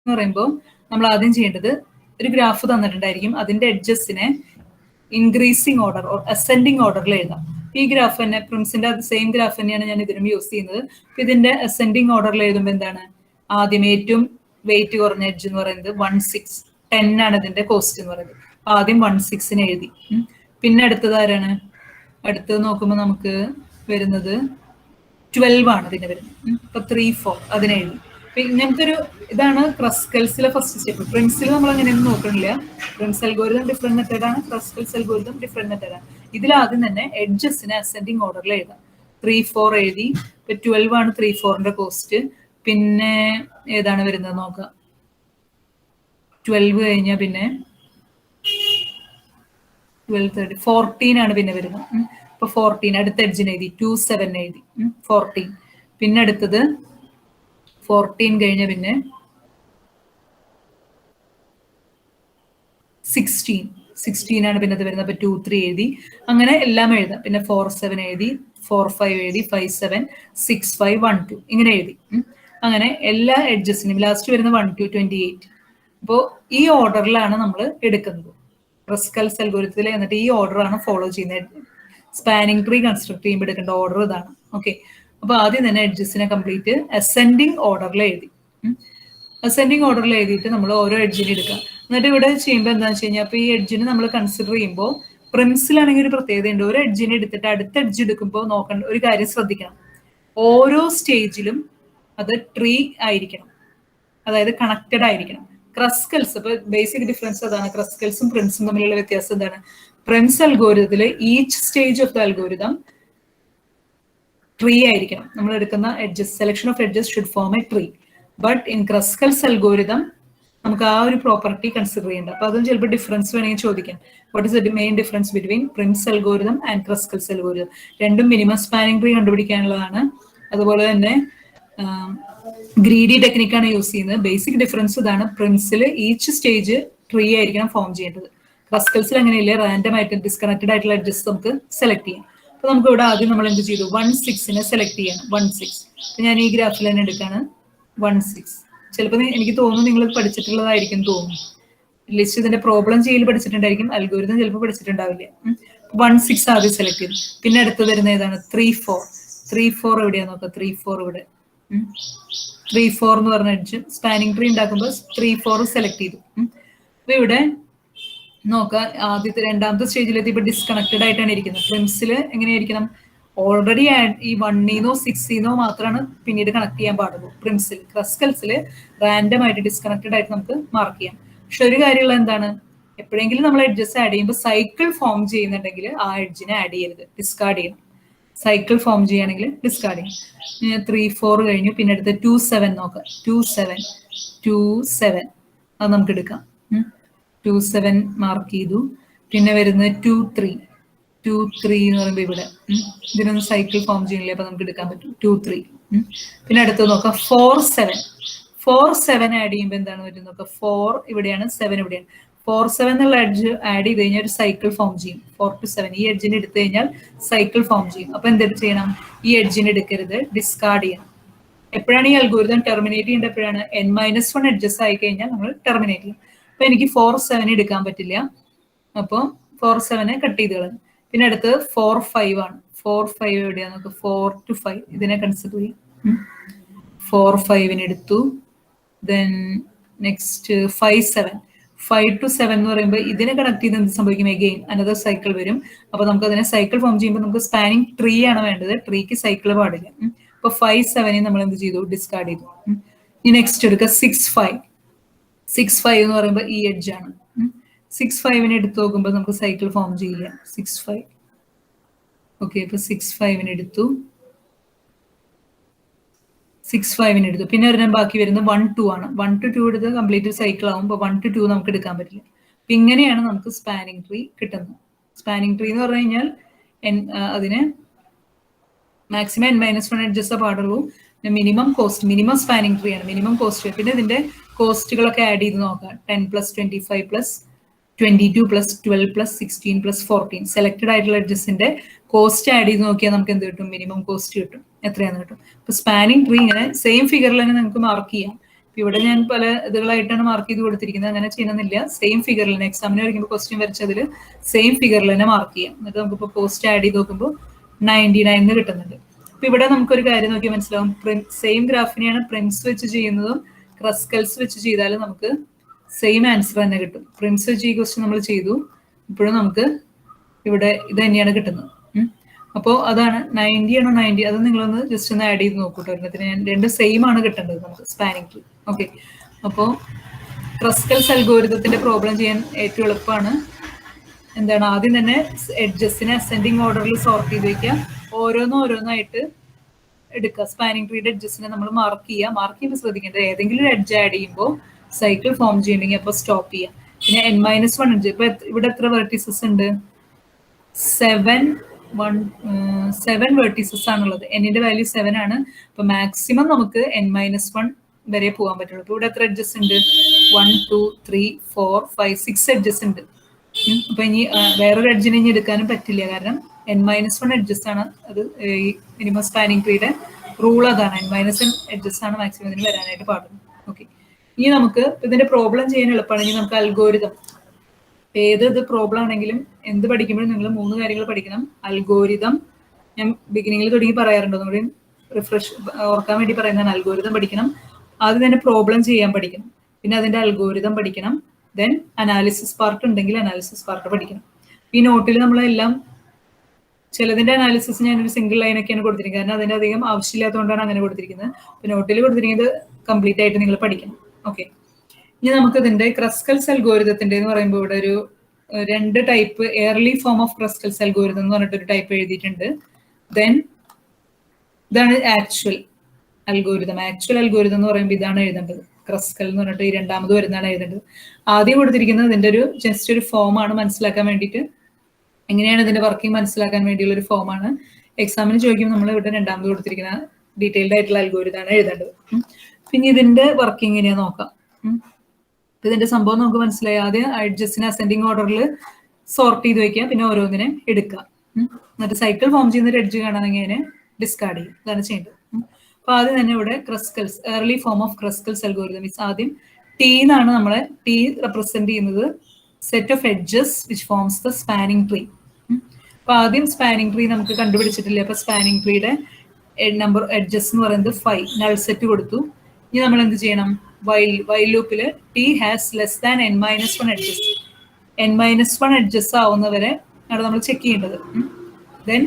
എന്ന് പറയുമ്പോൾ നമ്മൾ ആദ്യം ചെയ്യേണ്ടത് ഒരു ഗ്രാഫ് തന്നിട്ടുണ്ടായിരിക്കും. അതിന്റെ എഡ്ജസിനെ ഇൻക്രീസിങ് ഓർഡർ ഓർ അസെൻഡിങ് ഓർഡറിൽ എഴുതാം. ഈ ഗ്രാഫ് തന്നെ പ്രിംസിന്റെ സെയിം ഗ്രാഫ് തന്നെയാണ് ഞാൻ ഇതിനും യൂസ് ചെയ്യുന്നത്. ഇതിന്റെ അസെൻഡിങ് ഓർഡറിൽ എഴുതുമ്പോൾ എന്താണ്, ആദ്യം ഏറ്റവും വെയിറ്റ് കുറഞ്ഞ എഡ്ജ് എന്ന് പറയുന്നത് 1610 ആണ് ഇതിന്റെ കോസ്റ്റ് എന്ന് പറയുന്നത്. ആദ്യം 16 എഴുതി. പിന്നെ അടുത്തത് ആരാണ്? അടുത്തത് നോക്കുമ്പോൾ നമുക്ക് വരുന്നത് 12 ആണ് ഇതിന് വരുന്നത്. ഇപ്പൊ 3, 4 അതിനെ എഴുതി. ഇങ്ങനത്തെ ഒരു ഇതാണ് ക്രസ്കൽസിലെ ഫസ്റ്റ് സ്റ്റെപ്പ്. പ്രിംസിൽ നമ്മൾ അങ്ങനെയൊന്നും നോക്കണില്ല. പ്രിംസ് അൽഗോരിതം ഡിഫറെന്റ് മെത്തേഡാണ്, ക്രസ്കൽസ് അൽഗോരിതം ഡിഫറെന്റ് മെത്തേഡാണ്. ഇതിൽ ആദ്യം തന്നെ എഡ്ജസിനെ അസെൻഡിങ് ഓർഡറിൽ എഴുതാം. 3, 4 എഴുതി. ഇപ്പൊ 12 ആണ് 3, 4ന്റെ കോസ്റ്റ്. പിന്നെ ഏതാണ് വരുന്നത് നോക്കാം. 12 കഴിഞ്ഞാൽ പിന്നെ 12, 13, 14 ആണ് പിന്നെ വരുന്നത്. ഇപ്പൊ 14 അടുത്ത എഡ്ജിന് എഴുതി. 2, 7 എഴുതി. 14. പിന്നെ അടുത്തത് 14 കഴിഞ്ഞ പിന്നെ 16 ആണ് പിന്നെ അത് വരുന്നത്. അപ്പൊ 2, 3 എഴുതി. അങ്ങനെ എല്ലാം എഴുതാം. പിന്നെ 4, 7 എഴുതി. 4, 5 എഴുതി. 5, 7, 6, 5, 1, 2 ഇങ്ങനെ എഴുതി. അങ്ങനെ എല്ലാ എഡ്ജസിനും ലാസ്റ്റ് വരുന്ന 1, 2, 28. അപ്പോൾ ഈ ഓർഡറിലാണ് നമ്മൾ എടുക്കുന്നത് ക്രസ്കൽസ് അൽഗോരിതത്തിൽ. എന്നിട്ട് ഈ ഓർഡറാണ് ഫോളോ ചെയ്യുന്നത്. സ്പാനിങ് ട്രീ കൺസ്ട്രക്ട് ചെയ്യുമ്പോൾ എടുക്കേണ്ട ഓർഡർ ഇതാണ്. ഓക്കെ, അപ്പൊ ആദ്യം തന്നെ എഡ്ജസിനെ കംപ്ലീറ്റ് അസെൻഡിങ് ഓർഡറിൽ എഴുതി. അസെൻഡിങ് ഓർഡറിൽ എഴുതിയിട്ട് നമ്മൾ ഓരോ എഡ്ജിന് എടുക്കുക. എന്നിട്ട് ഇവിടെ ചെയ്യുമ്പോൾ എന്താണെന്ന് വെച്ച് കഴിഞ്ഞാൽ, അപ്പൊ ഈ എഡ്ജിന് നമ്മൾ കൺസിഡർ ചെയ്യുമ്പോൾ പ്രിംസിലാണെങ്കിൽ ഒരു പ്രത്യേകതയുണ്ട്. ഒരു എഡ്ജിനെ എടുത്തിട്ട് അടുത്ത എഡ്ജ് എടുക്കുമ്പോൾ നോക്കേണ്ട ഒരു കാര്യം ശ്രദ്ധിക്കണം. ഓരോ സ്റ്റേജിലും അത് ട്രീ ആയിരിക്കണം, അതായത് കണക്റ്റഡ് ആയിരിക്കണം. ക്രസ്കൽസ്, ഇപ്പൊ ബേസിക് ഡിഫറൻസ് അതാണ്. ക്രസ്കൽസും പ്രിംസും തമ്മിലുള്ള വ്യത്യാസം എന്താണ്? പ്രിംസ് അൽഗോരിതത്തിൽ each stage of the algorithm tree ആയിരിക്കണം. നമ്മൾ എടുക്കുന്ന edges, selection of edges should form a tree. But in Kruskal's algorithm നമുക്ക് ആ ഒരു പ്രോപ്പർട്ടി കൺസിഡർ ചെയ്യേണ്ട. അപ്പൊ അതും ചിലപ്പോൾ ഡിഫറൻസ് വേണമെങ്കിൽ ചോദിക്കാം. What is the main difference between Prim's algorithm and Kruskal's algorithm? രണ്ടും മിനിമം സ്പാനിങ് ട്രീ കണ്ടുപിടിക്കാനുള്ളതാണ്. അതുപോലെ തന്നെ ഗ്രീഡി ടെക്നിക്കാണ് യൂസ് ചെയ്യുന്നത്. ബേസിക് ഡിഫറൻസ് ഇതാണ്. പ്രിംസിൽ ഈച്ച് സ്റ്റേജ് ട്രീ ആയിരിക്കണം ഫോം ചെയ്യേണ്ടത്. ക്രസ്കൽസിൽ അങ്ങനെയില്ല, റാൻഡം ആയിട്ട് ഡിസ്കണക്റ്റഡ് ആയിട്ടുള്ള എഡ്ജസ് നമുക്ക് സെലക്ട് ചെയ്യാം. അപ്പൊ നമുക്ക് ഇവിടെ ആദ്യം നമ്മൾ എന്ത് ചെയ്തു? 16 സെലക്ട് ചെയ്യണം. 16. ഞാൻ ഈ ഗ്രാഫിൽ തന്നെ എടുക്കാണ്. 16. ചിലപ്പോൾ എനിക്ക് തോന്നുന്നു നിങ്ങൾ പഠിച്ചിട്ടുള്ളതായിരിക്കും തോന്നുന്നു. ലിസ്റ്റ് ഇതിന്റെ പ്രോബ്ലം ചെയ്യൽ പഠിച്ചിട്ടുണ്ടായിരിക്കും, അൽഗോരിതം ചിലപ്പോൾ പഠിച്ചിട്ടുണ്ടാവില്ല. 16 ആദ്യം സെലക്ട് ചെയ്തു. പിന്നെ അടുത്ത് വരുന്ന ഏതാണ്? 3, 4. 3, 4 എവിടെയാ നോക്കാം. 3, 4 ഇവിടെ. 3, 4 എന്ന് പറഞ്ഞ എഡ്ജ് സ്പാനിങ് ട്രീ ഉണ്ടാക്കുമ്പോൾ 3, 4 സെലക്ട് ചെയ്തു. അപ്പൊ ഇവിടെ നോക്കാം, ആദ്യത്തെ രണ്ടാമത്തെ സ്റ്റേജിലെത്തി ഇപ്പൊ ഡിസ്കണക്റ്റഡ് ആയിട്ടാണ് ഇരിക്കുന്നത്. പ്രിംസിൽ എങ്ങനെയായിരിക്കണം? ഓൾറെഡി ഈ 1 6 മാത്രമാണ് പിന്നീട് കണക്ട് ചെയ്യാൻ പാടുള്ളൂ പ്രിംസിൽ. ക്രസ്കൽസിൽ റാൻഡം ആയിട്ട് ഡിസ്കണക്റ്റഡ് ആയിട്ട് നമുക്ക് മാർക്ക് ചെയ്യാം. പക്ഷെ ഒരു കാര്യമുള്ള എന്താണ്, എപ്പോഴെങ്കിലും നമ്മൾ എഡ്ജസ് ആഡ് ചെയ്യുമ്പോൾ സൈക്കിൾ ഫോം ചെയ്യുന്നുണ്ടെങ്കിൽ ആ എഡ്ജിനെ ആഡ് ചെയ്യരുത്, ഡിസ്കാർഡ് ചെയ്യണം. സൈക്കിൾ ഫോം ചെയ്യുകയാണെങ്കിൽ ഡിസ്കാർഡ് ചെയ്യും. 3, 4 കഴിഞ്ഞു. പിന്നെ അടുത്ത് 2, 7 നോക്കാം. 2, 7, 2, 7 അത് നമുക്ക് എടുക്കാം. 2, 7 മാർക്ക് ചെയ്തു. പിന്നെ വരുന്നത് 2, 3. 2, 3 എന്ന് പറയുമ്പോൾ ഇവിടെ ഇതിനൊന്നും സൈക്കിൾ ഫോം ചെയ്യുന്നില്ല, അപ്പൊ നമുക്ക് എടുക്കാൻ പറ്റും. 2, 3. പിന്നെ അടുത്ത് നോക്കാം 4, 7. 4, 7 ആഡ് ചെയ്യുമ്പോൾ എന്താണ് പറ്റും നോക്കാം. 4 ഇവിടെയാണ്, 7 ഇവിടെയാണ്. 4, 7 എന്നുള്ള എഡ്ജ് ആഡ് ചെയ്ത് കഴിഞ്ഞാൽ ഒരു സൈക്കിൾ ഫോം ചെയ്യും. 4 to 7 ഈ എഡ്ജിന് എടുത്തു കഴിഞ്ഞാൽ സൈക്കിൾ ഫോം ചെയ്യും. അപ്പൊ എന്തെങ്കിലും ചെയ്യണം? ഈ എഡ്ജിന് എടുക്കരുത്, ഡിസ്കാർഡ് ചെയ്യണം. എപ്പോഴാണ് ഈ അൽഗോരിതം ടെർമിനേറ്റ് ചെയ്യേണ്ടത്? എപ്പോഴാണ്? n-1 എഡ്ജസ് ആയി കഴിഞ്ഞാൽ നമ്മൾ ടെർമിനേറ്റ് ചെയ്യും. അപ്പൊ എനിക്ക് 4, 7 എടുക്കാൻ പറ്റില്ല. അപ്പൊ 4, 7 കട്ട് ചെയ്ത് കളഞ്ഞു. പിന്നെ അടുത്ത് 4, 5 ആണ്. 4, 5 എവിടെയാ നമുക്ക്. 4 to 5 ഇതിനെ കൺസിഡർ ചെയ്യും. 4, 5 എടുത്തു. Then next 5, 7. 5 to 7 എന്ന് പറയുമ്പോൾ ഇതിനെ കണക്ട് ചെയ്ത് എന്ത് സംഭവിക്കും? എഗെയിൻ അനദർ സൈക്കിൾ വരും. അപ്പൊ നമുക്ക് അതിനെ സൈക്കിൾ ഫോം ചെയ്യുമ്പോൾ നമുക്ക് സ്പാനിങ് ട്രീ ആണ് വേണ്ടത്, ട്രീക്ക് സൈക്കിൾ പാടില്ല. അപ്പൊ 5, 7 നമ്മൾ എന്ത് ചെയ്തു? ഡിസ്കാർഡ് ചെയ്തു. ഇനി നെക്സ്റ്റ് എടുക്കുക 6, 5. 6, 5 എന്ന് പറയുമ്പോൾ ഈ എഡ്ജ് ആണ്. 6, 5 എടുത്ത് നോക്കുമ്പോൾ നമുക്ക് സൈക്കിൾ ഫോം ചെയ്യില്ല. 6, 5. ഓക്കെ, ഇപ്പൊ 6, 5 എടുത്തു. 6, 5 എടുത്തു. പിന്നെ ഒരെണ്ണം ബാക്കി വരുന്നത് 1, 2 ആണ്. 1 to 2 എടുത്ത് കംപ്ലീറ്റ് സൈക്കിൾ ആകുമ്പോൾ 1 to 2 നമുക്ക് എടുക്കാൻ പറ്റില്ല. അപ്പൊ ഇങ്ങനെയാണ് നമുക്ക് സ്പാനിങ് ട്രീ കിട്ടുന്നത്. സ്പാനിങ് ട്രീ എന്ന് പറഞ്ഞു കഴിഞ്ഞാൽ അതിന് മാക്സിമം n-1 എഡ്ജസ് പാടുള്ളൂ. Minimum cost, minimum spanning tree ആണ്, മിനിമം കോസ്റ്റ്. പിന്നെ ഇതിന്റെ കോസ്റ്റുകളൊക്കെ ആഡ് ചെയ്ത് നോക്കാം. 10 + 25 + 22 + 12 + 16 + 14 സെലക്ടഡ് ആയിട്ടുള്ള എഡ്ജസിന്റെ കോസ്റ്റ് ആഡ് ചെയ്ത് നോക്കിയാൽ നമുക്ക് എന്ത് കിട്ടും? മിനിമം കോസ്റ്റ് കിട്ടും. എത്രയാന്ന് കിട്ടും. ഇപ്പൊ സ്പാനിങ് ട്രീ ഇങ്ങനെ സെയിം ഫിഗറിൽ തന്നെ നമുക്ക് മാർക്ക് ചെയ്യാം. ഇവിടെ ഞാൻ പല ഇതുകളായിട്ടാണ് മാർക്ക് ചെയ്ത് കൊടുത്തിരിക്കുന്നത്. അങ്ങനെ ചെയ്യണമെന്നില്ല. സെയിം ഫിഗറിൽ തന്നെ എക്സാമിന് വരയ്ക്കുമ്പോൾ ക്വസ്റ്റ്യൻ വരച്ചതിൽ സെയിം ഫിഗറിൽ തന്നെ മാർക്ക് ചെയ്യാം. എന്നിട്ട് നമുക്കിപ്പോൾ പോസ്റ്റ് ആഡ് ചെയ്ത് നോക്കുമ്പോൾ 99 കിട്ടുന്നുണ്ട്. അപ്പൊ ഇവിടെ നമുക്കൊരു കാര്യം നോക്കി മനസ്സിലാവും. സെയിം ഗ്രാഫിനെയാണ് പ്രിംസ് വെച്ച് ചെയ്യുന്നതും ക്രസ്കൽസ് വെച്ച് ചെയ്താലും നമുക്ക് സെയിം ആൻസർ തന്നെ കിട്ടും. പ്രിംസ് വെച്ച് ഈ ക്വസ്റ്റ്യൻ നമ്മൾ ചെയ്തു, ഇപ്പോഴും നമുക്ക് ഇവിടെ ഇത് തന്നെയാണ് കിട്ടുന്നത്. അപ്പോൾ അതാണ് 90 ആണോ 90, അത് നിങ്ങളൊന്ന് ജസ്റ്റ് ഒന്ന് ആഡ് ചെയ്ത് നോക്കൂട്ടോ. ഒരെണ്ണത്തിന് ഞാൻ രണ്ടും സെയിം ആണ് കിട്ടേണ്ടത് നമുക്ക് സ്പാനിങ് ട്രീ. ഓക്കെ, അപ്പോൾ ക്രസ്കൽസ് അൽഗോരിതത്തിന്റെ പ്രോബ്ലം ചെയ്യാൻ ഏറ്റവും എളുപ്പമാണ്. എന്താണ്, ആദ്യം തന്നെ എഡ്ജസിനെ അസെൻഡിങ് ഓർഡറിൽ സോർട്ട് ചെയ്ത് വെക്കുക, ഓരോന്നായിട്ട് എടുക്കുക. സ്പാനിങ് ട്രീയുടെ എഡ്ജസിനെ നമ്മൾ മാർക്ക് ചെയ്യുമ്പോൾ ശ്രദ്ധിക്കേണ്ടത് ഏതെങ്കിലും ഒരു എഡ്ജ് ആഡ് ചെയ്യുമ്പോൾ സൈക്കിൾ ഫോം ചെയ്യണമെങ്കിൽ അപ്പോൾ സ്റ്റോപ്പ് ചെയ്യാം. പിന്നെ n-1 എഡ്ജ്, ഇപ്പൊ ഇവിടെ എത്ര വെർട്ടീസസ് ഉണ്ട്? 7 വെർട്ടീസസ് ആണുള്ളത്. എന്നിന്റെ വാല്യൂ 7 ആണ്. അപ്പൊ മാക്സിമം നമുക്ക് n-1 വരെ പോകാൻ പറ്റുള്ളൂ. ഇപ്പൊ ഇവിടെ എത്ര എഡ്ജസ് ഉണ്ട്? 1 2 3 4 5 6 എഡ്ജസ് ഉണ്ട്. അപ്പൊ ഇനി വേറൊരു എഡ്ജിനെ ഇനി എടുക്കാനും പറ്റില്ല, കാരണം n-1 എഡ്ജസ് ആണ്. അത് ഈ മിനിമം സ്പാനിങ് ട്രീയുടെ റൂൾ അതാണ്. n-1 എഡ്ജസ് ആണ് മാക്സിമം ഇതിന് വരാനായിട്ട് പാടുള്ളൂ. ഓക്കെ, ഇനി നമുക്ക് ഇതിന്റെ പ്രോബ്ലം ചെയ്യാൻ എളുപ്പമാണെങ്കിൽ നമുക്ക് അൽഗോരിതം, ഏത് പ്രോബ്ലം ആണെങ്കിലും എന്ത് പഠിക്കുമ്പോഴും നിങ്ങൾ 3 കാര്യങ്ങൾ പഠിക്കണം. അൽഗോരിതം ഞാൻ ബിഗിനിങ്ങിൽ തുടങ്ങി പറയാറുണ്ട്, ഒന്നുകൂടി റിഫ്രഷ് ഓർക്കാൻ വേണ്ടി പറയുന്നതാണ്. അൽഗോരിതം പഠിക്കണം, ആദ്യം തന്നെ പ്രോബ്ലം ചെയ്യാൻ പഠിക്കണം, പിന്നെ അതിന്റെ അൽഗോരിതം പഠിക്കണം, ദെൻ അനാലിസിസ് പാർട്ട് ഉണ്ടെങ്കിൽ അനാലിസിസ് പാർട്ട് പഠിക്കണം. ഈ നോട്ടിൽ നമ്മളെല്ലാം ചിലതിന്റെ അനാലിസിസ് ഞാനൊരു സിംഗിൾ ലൈനൊക്കെയാണ് കൊടുത്തിരിക്കുന്നത്, കാരണം അതിന്റെ അധികം ആവശ്യമില്ലാത്തതുകൊണ്ടാണ് അങ്ങനെ കൊടുത്തിരിക്കുന്നത്. അപ്പൊ നോട്ടിൽ കൊടുത്തിരിക്കുന്നത് കംപ്ലീറ്റ് ആയിട്ട് നിങ്ങൾ പഠിക്കണം. ഓക്കെ, ഇനി നമുക്ക് ഇതിന്റെ ക്രസ്കൽസ് അൽഗോരിതത്തിന്റെ എന്ന് പറയുമ്പോൾ ഇവിടെ ഒരു 2 type, early form of Kruskal's algorithm എന്ന് പറഞ്ഞിട്ടൊരു ടൈപ്പ് എഴുതിയിട്ടുണ്ട്. ദെൻ ഇതാണ് ആക്ച്വൽ അൽഗോരിതം. ആക്ച്വൽ അൽഗോരിതം എന്ന് പറയുമ്പോൾ ഇതാണ് എഴുതേണ്ടത്. ക്രസ്കൽ എന്ന് പറഞ്ഞിട്ട് ഈ രണ്ടാമത് വരുന്നതാണ് എഴുതേണ്ടത്. ആദ്യം കൊടുത്തിരിക്കുന്നത് ഇതിന്റെ ഒരു ജസ്റ്റ് ഒരു ഫോമാണ് മനസ്സിലാക്കാൻ വേണ്ടിയിട്ട്, എങ്ങനെയാണ് ഇതിന്റെ വർക്കിംഗ് മനസ്സിലാക്കാൻ വേണ്ടിയുള്ള ഒരു ഫോമാണ്. എക്സാമിന് ചോദിക്കുമ്പോൾ നമ്മൾ ഇവിടെ രണ്ടാമത് കൊടുത്തിരിക്കുന്ന ഡീറ്റെയിൽഡ് ആയിട്ടുള്ള അൽഗോരിതമാണ് എഴുതേണ്ടത്. പിന്നെ ഇതിന്റെ വർക്കിംഗ് എങ്ങനെയാ നോക്കാം. ഇതിന്റെ സംഭവം നമുക്ക് മനസ്സിലായി. ആദ്യം എഡ്ജസിനെ അസെൻഡിങ് ഓർഡറിൽ സോർട്ട് ചെയ്ത് വെക്കുക, പിന്നെ ഓരോന്നിനെ എടുക്കുക, എന്നിട്ട് സൈക്കിൾ ഫോം ചെയ്യുന്ന ഒരു എഡ്ജ് കാണാമെങ്കിൽ അതിനെ ഡിസ്കാർഡ് ചെയ്യും. ഇതാണ് ചെയ്യേണ്ടത്. അപ്പൊ ആദ്യം തന്നെ ഇവിടെ Kruskal's, early form of Kruskal's algorithm means ആദ്യം ടി എന്നാണ് നമ്മളെ ടി റെപ്രസെന്റ് ചെയ്യുന്നത് set of edges which forms the spanning tree. അപ്പൊ ആദ്യം സ്പാനിങ് ട്രീ നമുക്ക് കണ്ടുപിടിച്ചിട്ടില്ല. അപ്പൊ സ്പാനിങ് ട്രീയുടെ നമ്പർ എഡ്ജസ് എന്ന് പറയുന്നത് 5, നൾ സെറ്റ് കൊടുത്തു. ഇനി നമ്മൾ എന്ത് ചെയ്യണം? വൈൽ ലൂപ്പില് T has less than n-1 edges, n-1 edges ആവുന്നവരെ ആണ് നമ്മൾ ചെക്ക് ചെയ്യേണ്ടത്. ദെൻ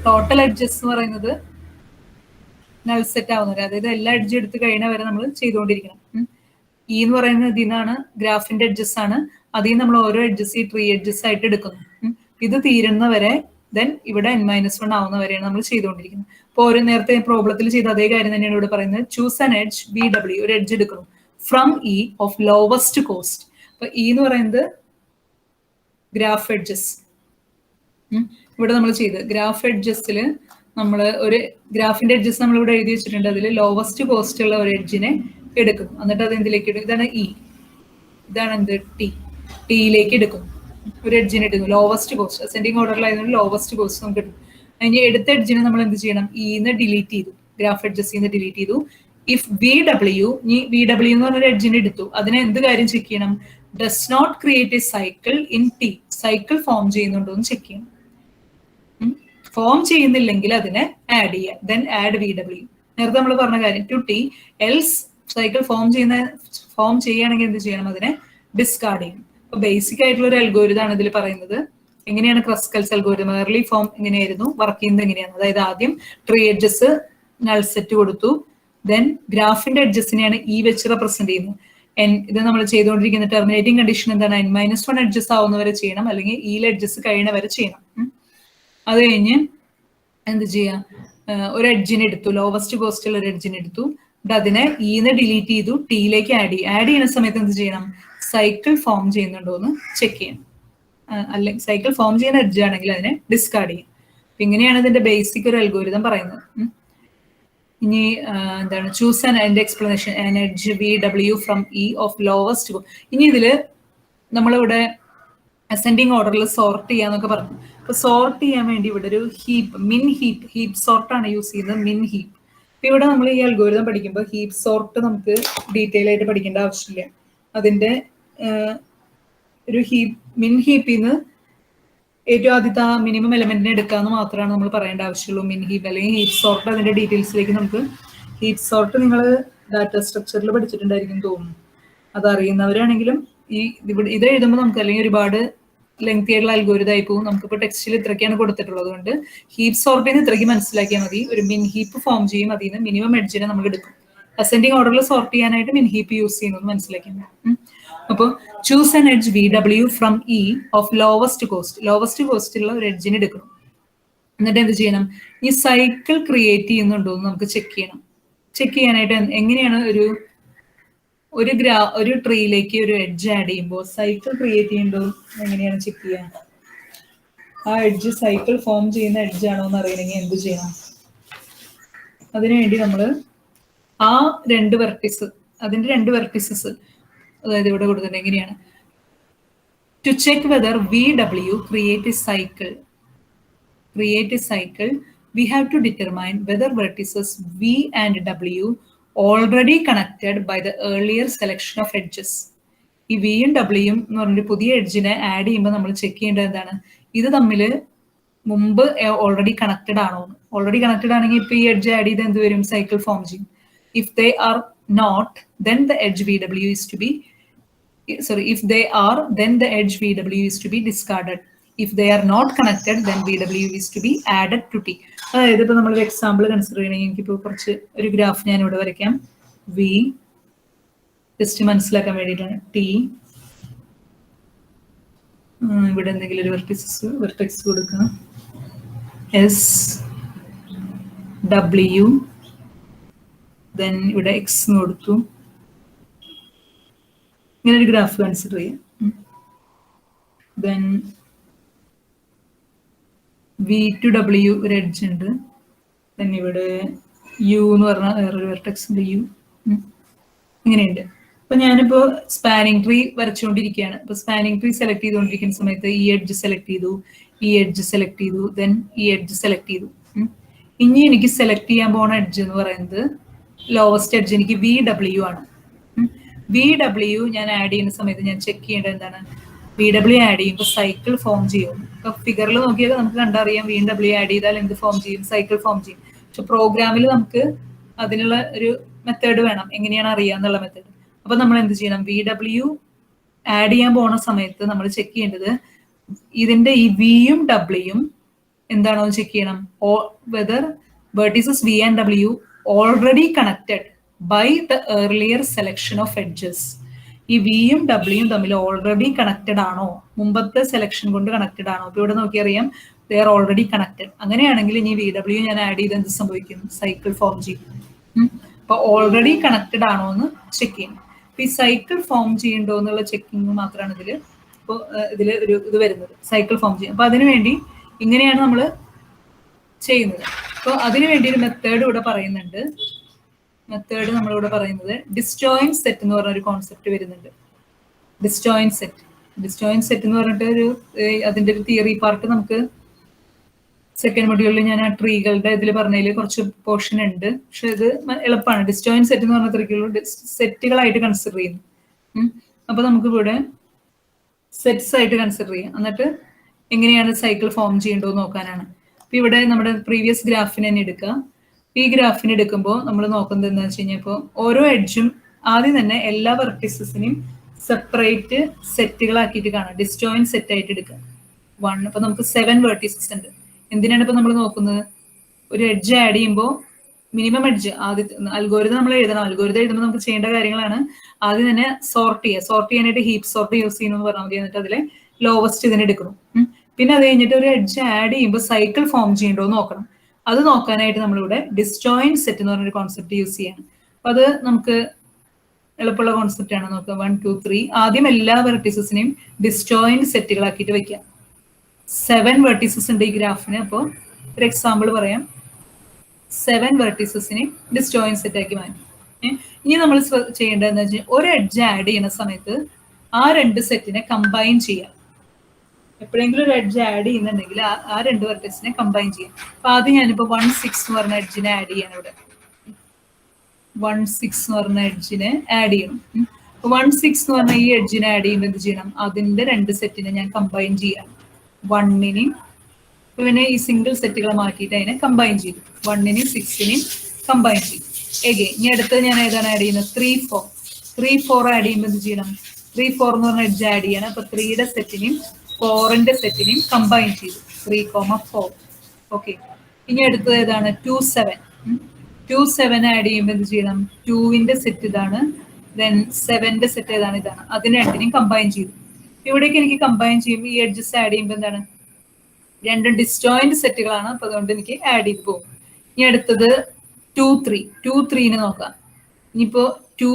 ടോട്ടൽ എഡ്ജസ് എന്ന് പറയുന്നത് നൾ സെറ്റ് ആവുന്നവരെ, അതായത് എല്ലാ എഡ്ജ് എടുത്ത് കഴിയുന്ന വരെ നമ്മൾ ചെയ്തുകൊണ്ടിരിക്കണം. ഇ എന്ന് പറയുന്നത് ഇതിനാണ്, ഗ്രാഫിന്റെ എഡ്ജസ് ആണ്. അതിൽ നമ്മൾ ഓരോ എഡ്ജസ് ഈ ട്രീ എഡ്ജസ് ആയിട്ട് എടുക്കുന്നു. ഇത് തീരുന്നവരെ, ദെൻ ഇവിടെ n-1 ആവുന്നവരെയാണ് നമ്മൾ ചെയ്തുകൊണ്ടിരിക്കുന്നത്. അപ്പോൾ ഓരോ നേരത്തെ പ്രോബ്ലത്തിൽ ചെയ്ത അതേ കാര്യം തന്നെയാണ് ഇവിടെ പറയുന്നത്. ചൂസ് ആൻ എഡ്ജ് VW, ഒരു എഡ്ജ് എടുക്കണം from E of lowest cost. അപ്പൊ ഇ എന്ന് പറയുന്നത് ഗ്രാഫ് എഡ്ജസ്. ഇവിടെ നമ്മൾ ചെയ്ത് ഗ്രാഫ് എഡ്ജസിൽ നമ്മൾ ഒരു ഗ്രാഫിന്റെ എഡ്ജസ് നമ്മൾ ഇവിടെ എഴുതി വെച്ചിട്ടുണ്ട്. അതിൽ ലോവസ്റ്റ് കോസ്റ്റ് ഉള്ള ഒരു എഡ്ജിനെ എടുക്കും, എന്നിട്ട് അത് എന്തിലേക്ക് എടുക്കും? ഇതാണ് ഇ, ഇതാണ് എന്ത് ടിയിലേക്ക് എടുക്കും. ഒരു എഡ്ജിനെ എടുക്കും ലോവസ്റ്റ് കോസ്റ്റ്, അസെൻഡിങ് ഓർഡറിലായതുകൊണ്ട് ലോവസ്റ്റ് കോസ്റ്റ് നമുക്ക് എടുക്കും. അതിന് എടുത്ത എഡ്ജിനെ നമ്മൾ എന്ത് ചെയ്യണം? ഇന്ന് ഡിലീറ്റ് ചെയ്തു, ഗ്രാഫ് എഡ്ജസ് ഡിലീറ്റ് ചെയ്തു. ഇഫ് VW, ഈ VW എന്ന് പറഞ്ഞൊരു എഡ്ജിനെ എടുത്തു, അതിനെ എന്ത് കാര്യം ചെക്ക് ചെയ്യണം? Does not create a cycle in T, cycle form ചെയ്യുന്നുണ്ടോ എന്ന് ചെക്ക് ചെയ്യണം. ഫോം ചെയ്യുന്നില്ലെങ്കിൽ അതിനെ ആഡ് ചെയ്യുക, ദെൻ ആഡ് VW. നേരത്തെ നമ്മൾ പറഞ്ഞ കാര്യം to T, else cycle form ചെയ്യുകയാണെങ്കിൽ എന്ത് ചെയ്യണം? അതിനെ ഡിസ്കാർഡ് ചെയ്യണം. അപ്പൊ ബേസിക് ആയിട്ടുള്ള ഒരു അൽഗോരിതം ആണ് ഇതിൽ പറയുന്നത്. എങ്ങനെയാണ് ക്രസ്കൽസ് അൽഗോരിതം ഏർലി ഫോം എങ്ങനെയായിരുന്നു, വർക്ക് ചെയ്യുന്നത് എങ്ങനെയാണ്? അതായത് ആദ്യം ട്രീ എഡ്ജസ് നൾ സെറ്റ് കൊടുത്തു, ദെൻ ഗ്രാഫിന്റെ എഡ്ജസിനെയാണ് ഈ വെച്ച് റെപ്രസെന്റ് ചെയ്യുന്നത്. ഇത് നമ്മൾ ചെയ്തുകൊണ്ടിരിക്കുന്ന ടെർമിനേറ്റിംഗ് കണ്ടീഷൻ എന്താണ്? n-1 എഡ്ജസ് ആവുന്നവരെ ചെയ്യണം, അല്ലെങ്കിൽ ഈ എഡ്ജസ് കഴിയണവരെ ചെയ്യണം. അത് കഴിഞ്ഞ് എന്ത് ചെയ്യാം? ഒരു എഡ്ജിനെ എടുത്തു, ലോവസ്റ്റ് കോസ്റ്റുള്ള ഒരു എഡ്ജിനെ എടുത്തു, അതിനെ ഇന്ന് ഡിലീറ്റ് ചെയ്തു, ടിയിലേക്ക് ആഡ് ചെയ്യുന്ന സമയത്ത് എന്ത് ചെയ്യണം? സൈക്കിൾ ഫോം ചെയ്യുന്നുണ്ടോ എന്ന് ചെക്ക് ചെയ്യണം. അല്ലെങ്കിൽ സൈക്കിൾ ഫോം ചെയ്യുന്ന എഡ്ജ് ആണെങ്കിൽ അതിനെ ഡിസ്കാർഡ് ചെയ്യും. ഇങ്ങനെയാണ് ഇതിന്റെ ബേസിക് ഒരു അൽഗോരിതം പറയുന്നത്. ഇനി എന്താണ് ചൂസ് അതിന്റെ explanation, an edge VW from E of lowest. ഇനി ഇതില് നമ്മളിവിടെ അസെൻഡിങ് ഓർഡറിൽ സോർട്ട് ചെയ്യാന്നൊക്കെ പറഞ്ഞു. അപ്പൊ സോർട്ട് ചെയ്യാൻ വേണ്ടി ഇവിടെ ഒരു ഹീപ്പ്, മിൻ ഹീപ്പ് സോർട്ടാണ് യൂസ് ചെയ്യുന്നത്, മിൻ ഹീപ്പ്. ഇവിടെ നമ്മൾ ഈ അൽഗോരിതം പഠിക്കുമ്പോൾ ഹീപ്പ് സോർട്ട് നമുക്ക് ഡീറ്റെയിൽ ആയിട്ട് പഠിക്കേണ്ട ആവശ്യമില്ല. അതിന്റെ ഒരു മിൻ ഹീപ്പിൽ നിന്ന് ഏറ്റവും ആദ്യത്തെ ആ മിനിമം എലമെന്റിനെ എടുക്കാന്ന് മാത്രമാണ് നമ്മൾ പറയേണ്ട ആവശ്യമുള്ളൂ. മിൻ ഹീപ്പ് അല്ലെങ്കിൽ ഹീപ്പ് സോർട്ട് അതിന്റെ ഡീറ്റെയിൽസിലേക്ക് നമുക്ക് ഹീപ്പ് സോർട്ട് നിങ്ങൾ ഡാറ്റ സ്ട്രക്ചറിൽ പഠിച്ചിട്ടുണ്ടായിരിക്കും തോന്നുന്നു. അതറിയുന്നവരാണെങ്കിലും ഇത് എഴുതുമ്പോൾ നമുക്ക് അല്ലെങ്കിൽ ഒരുപാട് ലെങ്തി ആയിട്ടുള്ള അൽഗോരിതം ആയി പോകും. നമുക്കിപ്പോൾ ടെക്സ്റ്റിൽ ഇത്രയ്ക്കാണ് കൊടുത്തിട്ടുള്ളത് കൊണ്ട് ഹീപ്പ് സോർട്ട് ചെയ്യുന്ന ഇത്രയ്ക്ക് മനസ്സിലാക്കിയാൽ മതി. ഒരു മിൻ ഹീപ്പ് ഫോം ചെയ്യും, അതിൽ നിന്ന് മിനിമം എഡ്ജിനെ നമ്മൾ എടുക്കും. അസെൻഡിങ് ഓർഡറിൽ സോർട്ട് ചെയ്യാനായിട്ട് മിൻ ഹീപ്പ് യൂസ് ചെയ്യുന്നത് മനസ്സിലാക്കിയാൽ മതി. അപ്പോൾ choose an edge VW from E of lowest cost ഉള്ള ഒരു എഡ്ജിന് എടുക്കണം. എന്നിട്ട് എന്ത് ചെയ്യണം? ഈ സൈക്കിൾ ക്രിയേറ്റ് ചെയ്യുന്നുണ്ടോ എന്ന് നമുക്ക് ചെക്ക് ചെയ്യണം. ചെക്ക് ചെയ്യാനായിട്ട് എങ്ങനെയാണ് ഒരു ട്രീയിലേക്ക് ഒരു എഡ്ജ് ആഡ് ചെയ്യുമ്പോൾ സൈക്കിൾ ക്രിയേറ്റ് ചെയ്യുന്നുണ്ടോ എങ്ങനെയാണ് ചെക്ക് ചെയ്യാൻ? ആ എഡ്ജ് സൈക്കിൾ ഫോം ചെയ്യുന്ന എഡ്ജ് ആണോ എന്ന് അറിയണമെങ്കിൽ എന്ത് ചെയ്യണം? അതിനുവേണ്ടി നമ്മൾ ആ അതിന്റെ രണ്ട് വെർട്ടിസസ് അതായത് ഇവിടെ കൊടുത്തിട്ട് എങ്ങനെയാണ് to check whether VW create a cycle we have to determine whether vertices V and W already connected by the earlier selection of edges. ഈ വിയും ഡബ്ല്യൂയും എന്ന് പറഞ്ഞൊരു പുതിയ എഡ്ജിനെ ആഡ് ചെയ്യുമ്പോൾ നമ്മൾ ചെക്ക് ചെയ്യേണ്ടത് എന്താണ്? ഇത് തമ്മിൽ മുമ്പ് ഓൾറെഡി കണക്റ്റഡ് ആണോ? ഓൾറെഡി കണക്റ്റഡ് ആണെങ്കിൽ ഇപ്പൊ ഈ എഡ്ജ് ആഡ് ചെയ്ത് എന്ത് വരും? സൈക്കിൾ ഫോം ചെയ്യും. If they are not then the edge VW is to be discarded. If they are not connected, then VW is to be added to T. അതായത് ഇപ്പൊ നമ്മൾ എക്സാമ്പിൾ കൺസിഡർ ചെയ്യണമെങ്കിൽ എനിക്കിപ്പോൾ കുറച്ച് ഒരു ഗ്രാഫ് ഞാൻ ഇവിടെ വരയ്ക്കാം. V ജസ്റ്റ് മനസ്സിലാക്കാൻ വേണ്ടിയിട്ടാണ്. T ഇവിടെ എന്തെങ്കിലും ഒരു വെർട്ടെക്സ് കൊടുക്കുക. S W then ഇവിടെ X എന്ന് കൊടുത്തു. ഇങ്ങനെ ഒരു ഗ്രാഫ് കൺസിഡർ ചെയ്യാം. ദെൻ V to W ഒരു എഡ്ജ് ഉണ്ട്. ദെൻ ഇവിടെ U എന്ന് പറഞ്ഞാൽ വേറൊരു വെർട്ടെക്സ് ഉണ്ട്, U ഇങ്ങനെയുണ്ട്. അപ്പൊ ഞാനിപ്പോ സ്പാനിങ് ട്രീ വരച്ചുകൊണ്ടിരിക്കുകയാണ്. അപ്പൊ സ്പാനിങ് ട്രീ സെലക്ട് ചെയ്തുകൊണ്ടിരിക്കുന്ന സമയത്ത് ഈ എഡ്ജ് സെലക്ട് ചെയ്തു, ഈ എഡ്ജ് സെലക്ട് ചെയ്തു, ദെൻ ഈ എഡ്ജ് സെലക്ട് ചെയ്തു. ഇനി എനിക്ക് സെലക്ട് ചെയ്യാൻ പോണ എഡ്ജ് എന്ന് പറയുന്നത് ലോവസ്റ്റ് എഡ്ജ് എനിക്ക് VW ആണ്. VW ഞാൻ ആഡ് ചെയ്യുന്ന സമയത്ത് ഞാൻ ചെക്ക് ചെയ്യേണ്ടത് എന്താണ്? VW ആഡ് ചെയ്യുമ്പോൾ സൈക്കിൾ ഫോം ചെയ്യും. ഇപ്പൊ ഫിഗറിൽ നോക്കിയാൽ നമുക്ക് കണ്ടറിയാം VW ആഡ് ചെയ്താൽ എന്ത് ഫോം ചെയ്യും? സൈക്കിൾ ഫോം ചെയ്യും. പക്ഷെ പ്രോഗ്രാമിൽ നമുക്ക് അതിനുള്ള ഒരു മെത്തേഡ് വേണം. എങ്ങനെയാണ് അറിയാന്നുള്ള മെത്തേഡ്. അപ്പൊ നമ്മൾ എന്ത് ചെയ്യണം? VW ആഡ് ചെയ്യാൻ പോണ സമയത്ത് നമ്മൾ ചെക്ക് ചെയ്യേണ്ടത് ഇതിന്റെ ഈ വിയും ഡബ്ല്യൂയും എന്താണോ ചെക്ക് ചെയ്യണം. Whether vertices V and W already connected by the earlier selection of edges. ഈ വിയും ഡബ്ല്യൂയും തമ്മിൽ ഓൾറെഡി കണക്റ്റഡ് ആണോ? മുമ്പത്തെ സെലക്ഷൻ കൊണ്ട് കണക്റ്റഡ് ആണോ? ഇപ്പൊ ഇവിടെ നോക്കിയറിയാം ദേ ആർ ഓൾറെഡി കണക്റ്റഡ്. അങ്ങനെയാണെങ്കിൽ ഇനി VW ഞാൻ ആഡ് ചെയ്ത് എന്ത് സംഭവിക്കും? സൈക്കിൾ ഫോം ചെയ്യും. അപ്പൊ ഓൾറെഡി കണക്റ്റഡ് ആണോ എന്ന് ചെക്ക് ചെയ്യണം. അപ്പൊ ഈ സൈക്കിൾ ഫോം ചെയ്യണ്ടോ എന്നുള്ള ചെക്കിങ് മാത്രമാണ് ഇതിൽ ഇത് വരുന്നത്, സൈക്കിൾ ഫോം ചെയ്യും. അപ്പൊ അതിനുവേണ്ടി ഇങ്ങനെയാണ് നമ്മൾ ചെയ്യുന്നത്. അപ്പൊ അതിനുവേണ്ടി ഒരു മെത്തേഡ് ഇവിടെ പറയുന്നുണ്ട്. മെത്തേഡ് നമ്മളിവിടെ പറയുന്നത് ഡിസ്ജോയിന്റ് സെറ്റ് എന്ന് പറഞ്ഞ ഒരു കോൺസെപ്റ്റ് വരുന്നുണ്ട്. ഡിസ്ജോയിന്റ് സെറ്റ് എന്ന് പറഞ്ഞിട്ട് അതിന്റെ ഒരു തിയറി പാർട്ട് നമുക്ക് സെക്കൻഡ് മൊഡ്യൂളിൽ ഞാൻ ആ ട്രീകളുടെ ഇതിൽ പറഞ്ഞതിൽ കുറച്ച് പോർഷൻ ഉണ്ട്. പക്ഷെ ഇത് എളുപ്പമാണ്. ഡിസ്ജോയിന്റ് സെറ്റ് എന്ന് പറഞ്ഞ ട്രീകൾ സെറ്റുകളായിട്ട് കൺസിഡർ ചെയ്യുന്നു. അപ്പൊ നമുക്ക് ഇവിടെ സെറ്റ്സ് ആയിട്ട് കൺസിഡർ ചെയ്യാം. എന്നിട്ട് എങ്ങനെയാണ് സൈക്കിൾ ഫോം ചെയ്യേണ്ടോ നോക്കാനാണ്. അപ്പൊ ഇവിടെ നമ്മുടെ പ്രീവിയസ് ഗ്രാഫിനെ തന്നെ എടുക്കുക. ഈ ഗ്രാഫിന് എടുക്കുമ്പോൾ നമ്മൾ നോക്കുന്നത് എന്താണെന്ന് വെച്ച് കഴിഞ്ഞാൽ ഇപ്പോൾ ഓരോ എഡ്ജും ആദ്യം തന്നെ എല്ലാ വെർട്ടിസസിനെയും സെപ്പറേറ്റ് സെറ്റുകളാക്കിയിട്ട് കാണാം. ഡിസ്ജോയിന്റ് സെറ്റ് ആയിട്ട് എടുക്കുക. 1. അപ്പൊ നമുക്ക് 7 വെർട്ടിസസ് ഉണ്ട്. എന്തിനാണ് ഇപ്പൊ നമ്മൾ നോക്കുന്നത്? ഒരു എഡ്ജ് ആഡ് ചെയ്യുമ്പോൾ മിനിമം എഡ്ജ് ആദ്യത്തെ അൽഗോരിതം നമ്മൾ എഴുതണം. അൽഗോരിതം എഴുതുമ്പോൾ നമുക്ക് ചെയ്യേണ്ട കാര്യങ്ങളാണ് ആദ്യം തന്നെ സോർട്ട് ചെയ്യാനായിട്ട് ഹീപ്പ് സോർട്ട് യൂസ് ചെയ്യണമെന്ന് പറഞ്ഞാൽ മതി. എന്നിട്ട് അതിലെ ലോവസ്റ്റ് ഇതിനെ എടുക്കണം. പിന്നെ അത് കഴിഞ്ഞിട്ട് ഒരു എഡ്ജ് ആഡ് ചെയ്യുമ്പോൾ സൈക്കിൾ ഫോം ചെയ്യണ്ടോ എന്ന് നോക്കണം. അത് നോക്കാനായിട്ട് നമ്മളിവിടെ ഡിസ്ജോയിന്റ് സെറ്റ് എന്ന് പറഞ്ഞൊരു കോൺസെപ്റ്റ് യൂസ് ചെയ്യാണ്. അപ്പൊ അത് നമുക്ക് എളുപ്പമുള്ള കോൺസെപ്റ്റ് ആണ്. നോക്കുക 1, 2, 3 ആദ്യം എല്ലാ വെർട്ടിസസിനെയും ഡിസ്ജോയിന്റ് സെറ്റുകളാക്കിയിട്ട് വെക്കാം. 7 വെർട്ടിസസ് ഉണ്ട് ഈ ഗ്രാഫിന്. അപ്പോൾ ഒരു എക്സാമ്പിൾ പറയാം. 7 വെർട്ടിസസിനെ ഡിസ്ജോയിന്റ് സെറ്റ് ആക്കി മാറ്റി. ഇനി നമ്മൾ ചെയ്യേണ്ടത് എന്താ വെച്ചാൽ ഒരു എഡ്ജ് ആഡ് ചെയ്യുന്ന സമയത്ത് ആ 2 സെറ്റിനെ കമ്പൈൻ ചെയ്യാം. എപ്പോഴെങ്കിലും ഒരു എഡ്ജ് ആഡ് ചെയ്യുന്നുണ്ടെങ്കിൽ ആ 2 വെർട്ടിസിനെ കമ്പൈൻ ചെയ്യാം. അപ്പൊ ആദ്യം ഞാനിപ്പോ 1, 6 എന്ന് പറഞ്ഞ എഡ്ജിനെ ആഡ് ചെയ്യാണ് ഇവിടെ. 16 എന്ന് പറഞ്ഞ എഡ്ജിനെ ആഡ് ചെയ്യണം. 16 എന്ന് പറഞ്ഞ ഈ എഡ്ജിനെ ആഡ് ചെയ്യുമ്പോൾ എന്ത് ചെയ്യണം? അതിന്റെ രണ്ട് സെറ്റിനെ ഞാൻ കമ്പൈൻ ചെയ്യാം. 1നെയും പിന്നെ ഈ സിംഗിൾ സെറ്റുകൾ മാറ്റിയിട്ട് അതിനെ കമ്പൈൻ ചെയ്തു. 1നെയും 6നെയും കമ്പൈൻ ചെയ്തു. എഗെയിൻ ഇനി അടുത്തത് ഞാൻ ഏതാണ് ആഡ് ചെയ്യുന്നത്? 3, 4. 3, 4 ആഡ് ചെയ്യുമ്പോൾ എന്ത് ചെയ്യണം? 3, 4 എന്ന് പറഞ്ഞ എഡ്ജ് ആഡ് ചെയ്യണം. അപ്പൊ 3യുടെ സെറ്റിനെയും 4ന്റെ സെറ്റിനെയും കമ്പൈൻ ചെയ്തു. 3, 4. ഓക്കെ. ഇനി അടുത്തത് ഏതാണ്? 2, 7. 2, 7 ആഡ് ചെയ്യുമ്പോൾ എന്ത് ചെയ്യണം? 2ന്റെ സെറ്റ് ഇതാണ്, ദെൻ 7ന്റെ സെറ്റ് ഏതാണ്? ഇതാണ്. അതിന് രണ്ടിനെയും കമ്പൈൻ ചെയ്തു. ഇവിടേക്ക് എനിക്ക് കമ്പൈൻ ചെയ്യുമ്പോൾ ഈ എഡ്ജസ് ആഡ് ചെയ്യുമ്പോൾ എന്താണ്? രണ്ടും ഡിസ്റ്റോയിന്റ് സെറ്റുകളാണ്. അപ്പൊ അതുകൊണ്ട് എനിക്ക് ആഡ് ചെയ്ത് പോകും. ഇനി അടുത്തത് 2, 3. 2, 3ന് നോക്കാം. ഇനിയിപ്പോ 2,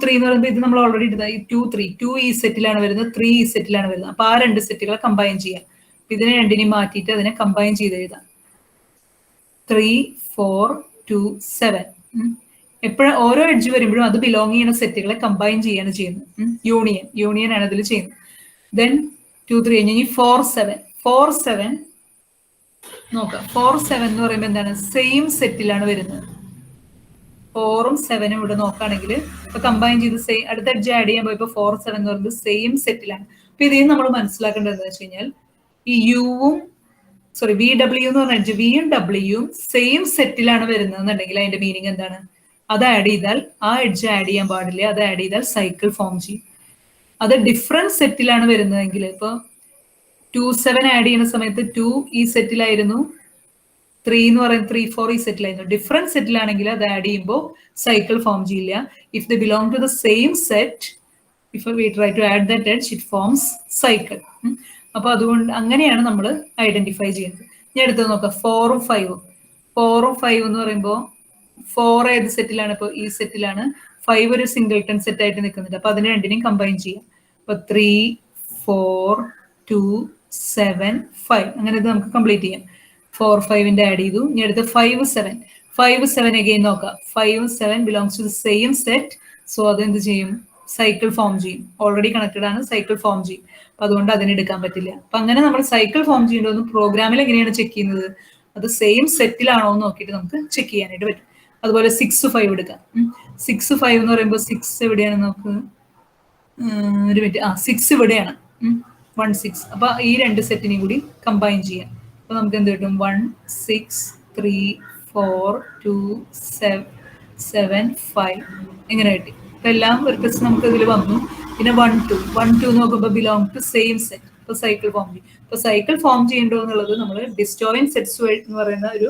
3 എന്ന് പറയുമ്പോൾ ഇത് നമ്മൾ ഓൾറെഡി ഇട്ടത്. 2, 3. 2 ഈ സെറ്റിലാണ് വരുന്നത്, 3 ഈ സെറ്റിലാണ് വരുന്നത്. അപ്പൊ ആ രണ്ട് സെറ്റുകളെ കമ്പൈൻ ചെയ്യാം. ഇതിനെ രണ്ടിനെയും മാറ്റിയിട്ട് അതിനെ കമ്പൈൻ ചെയ്ത് എഴുതാം. 3, 4, 2, 7. എപ്പോഴും ഓരോ എഡ്ജ് വരുമ്പോഴും അത് ബിലോങ് ചെയ്യുന്ന സെറ്റുകളെ കമ്പൈൻ ചെയ്യാണ് ചെയ്യുന്നത്. യൂണിയൻ ആണ് ഇതിൽ ചെയ്യുന്നത്. ദെൻ 2, 3 കഴിഞ്ഞ് 4, 7. 4, 7 നോക്കാം. 4, 7 എന്ന് പറയുമ്പോൾ എന്താണ്? സെയിം സെറ്റിലാണ് വരുന്നത്. 4ഉം 7ഉം ഇവിടെ നോക്കുകയാണെങ്കിൽ ഇപ്പൊ കമ്പൈൻ ചെയ്ത് അടുത്ത എഡ്ജ് ആഡ് ചെയ്യാൻ പോയപ്പോൾ 4, 7 എന്ന് പറയുന്നത് സെയിം സെറ്റിലാണ്. അപ്പൊ ഇതിൽ നമ്മൾ മനസ്സിലാക്കേണ്ടത് എന്താ വെച്ച് കഴിഞ്ഞാൽ ഈ വി ഡബ്ല്യു എന്ന് പറഞ്ഞ എഡ്ജ് വിയും ഡബ്ല്യുവും സെയിം സെറ്റിലാണ് വരുന്നതെന്നുണ്ടെങ്കിൽ അതിന്റെ മീനിങ് എന്താണ്? അത് ആഡ് ചെയ്താൽ ആ എഡ്ജ് ആഡ് ചെയ്യാൻ പാടില്ല. അത് ആഡ് ചെയ്താൽ സൈക്കിൾ ഫോം ചെയ്യും. അത് ഡിഫറെന്റ് സെറ്റിലാണ് വരുന്നതെങ്കിൽ ഇപ്പൊ 2, 7 ആഡ് ചെയ്യുന്ന സമയത്ത് 2 ഈ സെറ്റിലായിരുന്നു, 3 എന്ന് പറയുന്നത് 3, 4 ഈ സെറ്റിലായിരുന്നു. ഡിഫറെന്റ് സെറ്റിലാണെങ്കിൽ അത് ആഡ് ചെയ്യുമ്പോൾ സൈക്കിൾ ഫോം ചെയ്യില്ല. If the belong to the same set, if we try to add that edge, it forms cycle. അപ്പൊ അതുകൊണ്ട് അങ്ങനെയാണ് നമ്മൾ ഐഡന്റിഫൈ ചെയ്യുന്നത്. ഞാൻ എടുത്തത് നോക്കാം. 4ഉം 5ഉം. 4ഉം 5 എന്ന് പറയുമ്പോൾ 4 ഏത് സെറ്റിലാണ്? ഇപ്പോൾ ഈ സെറ്റിലാണ്. 5 ഒരു സിംഗിൾട്ടൺ സെറ്റ് ആയിട്ട് നിൽക്കുന്നുണ്ട്. അപ്പൊ അതിന് രണ്ടിനെയും കമ്പൈൻ ചെയ്യാം. അപ്പൊ 3, 4, 2, 7, 5. അങ്ങനെ ഇത് നമുക്ക് കംപ്ലീറ്റ് ചെയ്യാം. 4, 5ന്റെ ആഡ് ചെയ്തു. ഇനി അടുത്ത് 5, 7. 5, 7 അഗെയിൻ നോക്കാം. 5, 7 belongs to the same set. So അതെന്ത് ചെയ്യും? സൈക്കിൾ ഫോം ചെയ്യും. ഓൾറെഡി കണക്റ്റഡ് ആണ്, സൈക്കിൾ ഫോം ചെയ്യും. അപ്പൊ അതുകൊണ്ട് അതിന് എടുക്കാൻ പറ്റില്ല. അപ്പൊ അങ്ങനെ നമ്മൾ സൈക്കിൾ ഫോം ചെയ്യേണ്ടതെന്ന് പ്രോഗ്രാമിൽ എങ്ങനെയാണ് ചെക്ക് ചെയ്യുന്നത്? അത് സെയിം സെറ്റിലാണോ എന്ന് നോക്കിയിട്ട് നമുക്ക് ചെക്ക് ചെയ്യാനായിട്ട് പറ്റും. അതുപോലെ 6, 5 എടുക്കാം. 6, 5 എന്ന് പറയുമ്പോൾ 6 എവിടെയാണ്? നമുക്ക് ഒരു മിനിറ്റ്. 6 ഇവിടെയാണ്. 1, 6. അപ്പൊ ഈ രണ്ട് സെറ്റിനെയും കൂടി കമ്പൈൻ ചെയ്യാം. അപ്പൊ നമുക്ക് എന്ത് കിട്ടും? 1, 6, 3, 4, 2, 7, 5 ഇങ്ങനെ കിട്ടി. അപ്പൊ എല്ലാം വെർട്ടക്സ് നമുക്ക് ഇതിൽ വന്നു. പിന്നെ 1, 2 നോക്കുമ്പോൾ ബിലോങ് ടു സെയിം സെറ്റ്. ഇപ്പൊ സൈക്കിൾ ഫോം ചെയ്യും. ഇപ്പൊ സൈക്കിൾ ഫോം ചെയ്യണ്ടോ എന്നുള്ളത് നമ്മൾ ഡിസ്റ്റോയിന്റ് സെറ്റ്സ് എന്ന് പറയുന്ന ഒരു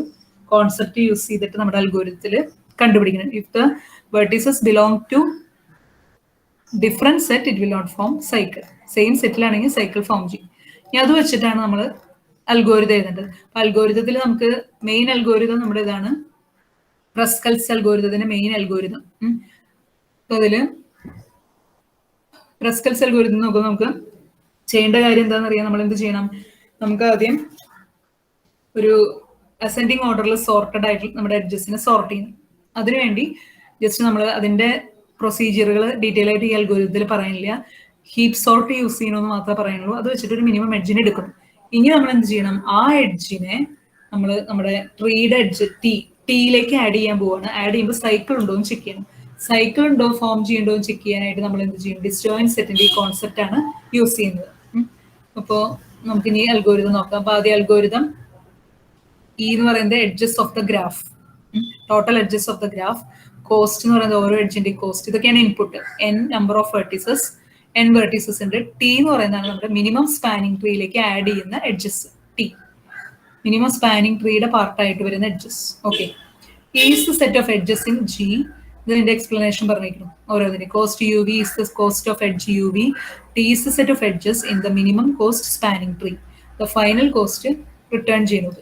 കോൺസെപ്റ്റ് യൂസ് ചെയ്തിട്ട് നമ്മുടെ അൽഗോരിതത്തിൽ കണ്ടുപിടിക്കണം. If the vertices belong to different set, it will not form cycle. Same സെറ്റിലാണെങ്കിൽ സൈക്കിൾ ഫോം ചെയ്യും. ഇനി അത് വെച്ചിട്ടാണ് നമ്മൾ അൽഗോരിതം എഴുതേണ്ടത്. അപ്പൊ അൽഗോരിതത്തിൽ നമുക്ക് മെയിൻ അൽഗോരിതം നമ്മുടെ ഇതാണ്, പ്രസ്കൽസ് അൽഗോരിതത്തിന്റെ മെയിൻ അൽഗോരിതം. അപ്പൊ അതില് പ്രസ്കൽസ് അൽഗോരിതം നോക്കുമ്പോൾ നമുക്ക് ചെയ്യേണ്ട കാര്യം എന്താണെന്ന് അറിയാം. നമ്മൾ എന്ത് ചെയ്യണം? നമുക്ക് ആദ്യം ഒരു അസെൻഡിങ് ഓർഡറിൽ സോർട്ടഡ് ആയിട്ട് നമ്മുടെ എഡ്ജസിനെ സോർട്ട് ചെയ്യണം. അതിനുവേണ്ടി ജസ്റ്റ് നമ്മൾ അതിന്റെ പ്രൊസീജിയറുകൾ ഡീറ്റെയിൽ ആയിട്ട് ഈ അൽഗോരിതത്തിൽ പറയുന്നില്ല. ഹീപ്പ് സോർട്ട് യൂസ് ചെയ്യണമെന്ന് മാത്രമേ പറയുന്നുള്ളൂ. അത് വെച്ചിട്ട് ഒരു മിനിമം എഡ്ജിനെ എടുക്കണം. ഇനി നമ്മൾ എന്ത് ചെയ്യണം? ആ എഡ്ജിനെ നമ്മൾ നമ്മുടെ ട്രീയുടെ എഡ്ജ് ടീയിലേക്ക് ആഡ് ചെയ്യാൻ പോവാണ്. ആഡ് ചെയ്യുമ്പോൾ സൈക്കിൾ ഉണ്ടോ എന്ന് ചെക്ക് ചെയ്യണം. സൈക്കിൾ ഉണ്ടോ ഫോം ചെയ്യണ്ടോ എന്ന് ചെക്ക് ചെയ്യാനായിട്ട് നമ്മൾ എന്ത് ചെയ്യും? ഡിസ്റ്റോയിന്റ് സെറ്റിന്റെ ഈ കോൺസെപ്റ്റ് ആണ് യൂസ് ചെയ്യുന്നത്. അപ്പോൾ നമുക്ക് ഇനി അൽഗോരിതം നോക്കാം. അപ്പൊ ആദ്യം അൽഗോരിതം എന്ന് പറയുന്നത് edges of the graph, total edges of the graph. Cost എന്ന് പറയുന്നത് ഓരോ എഡ്ജിന്റെ കോസ്റ്റ്. ഇതൊക്കെയാണ് input. Number of vertices, vertices ഉണ്ട്. ടി എന്ന് പറയുന്നതാണ് നമ്മുടെ മിനിമം സ്പാനിങ് ട്രീയിലേക്ക് ആഡ് ചെയ്യുന്ന എഡ്ജസ്. മിനിമം സ്പാനിങ് ട്രീയുടെ പാർട്ടായിട്ട് വരുന്ന edges. Okay. Is the set of edges in G. ഇതിന്റെ എക്സ്പ്ലനേഷൻ പറഞ്ഞിരിക്കുന്നു ഓരോന്നിനും. Cost U V is the cost of edge U V. T is the set of edges in the minimum cost spanning tree. The final cost return ചെയ്യുന്നത്.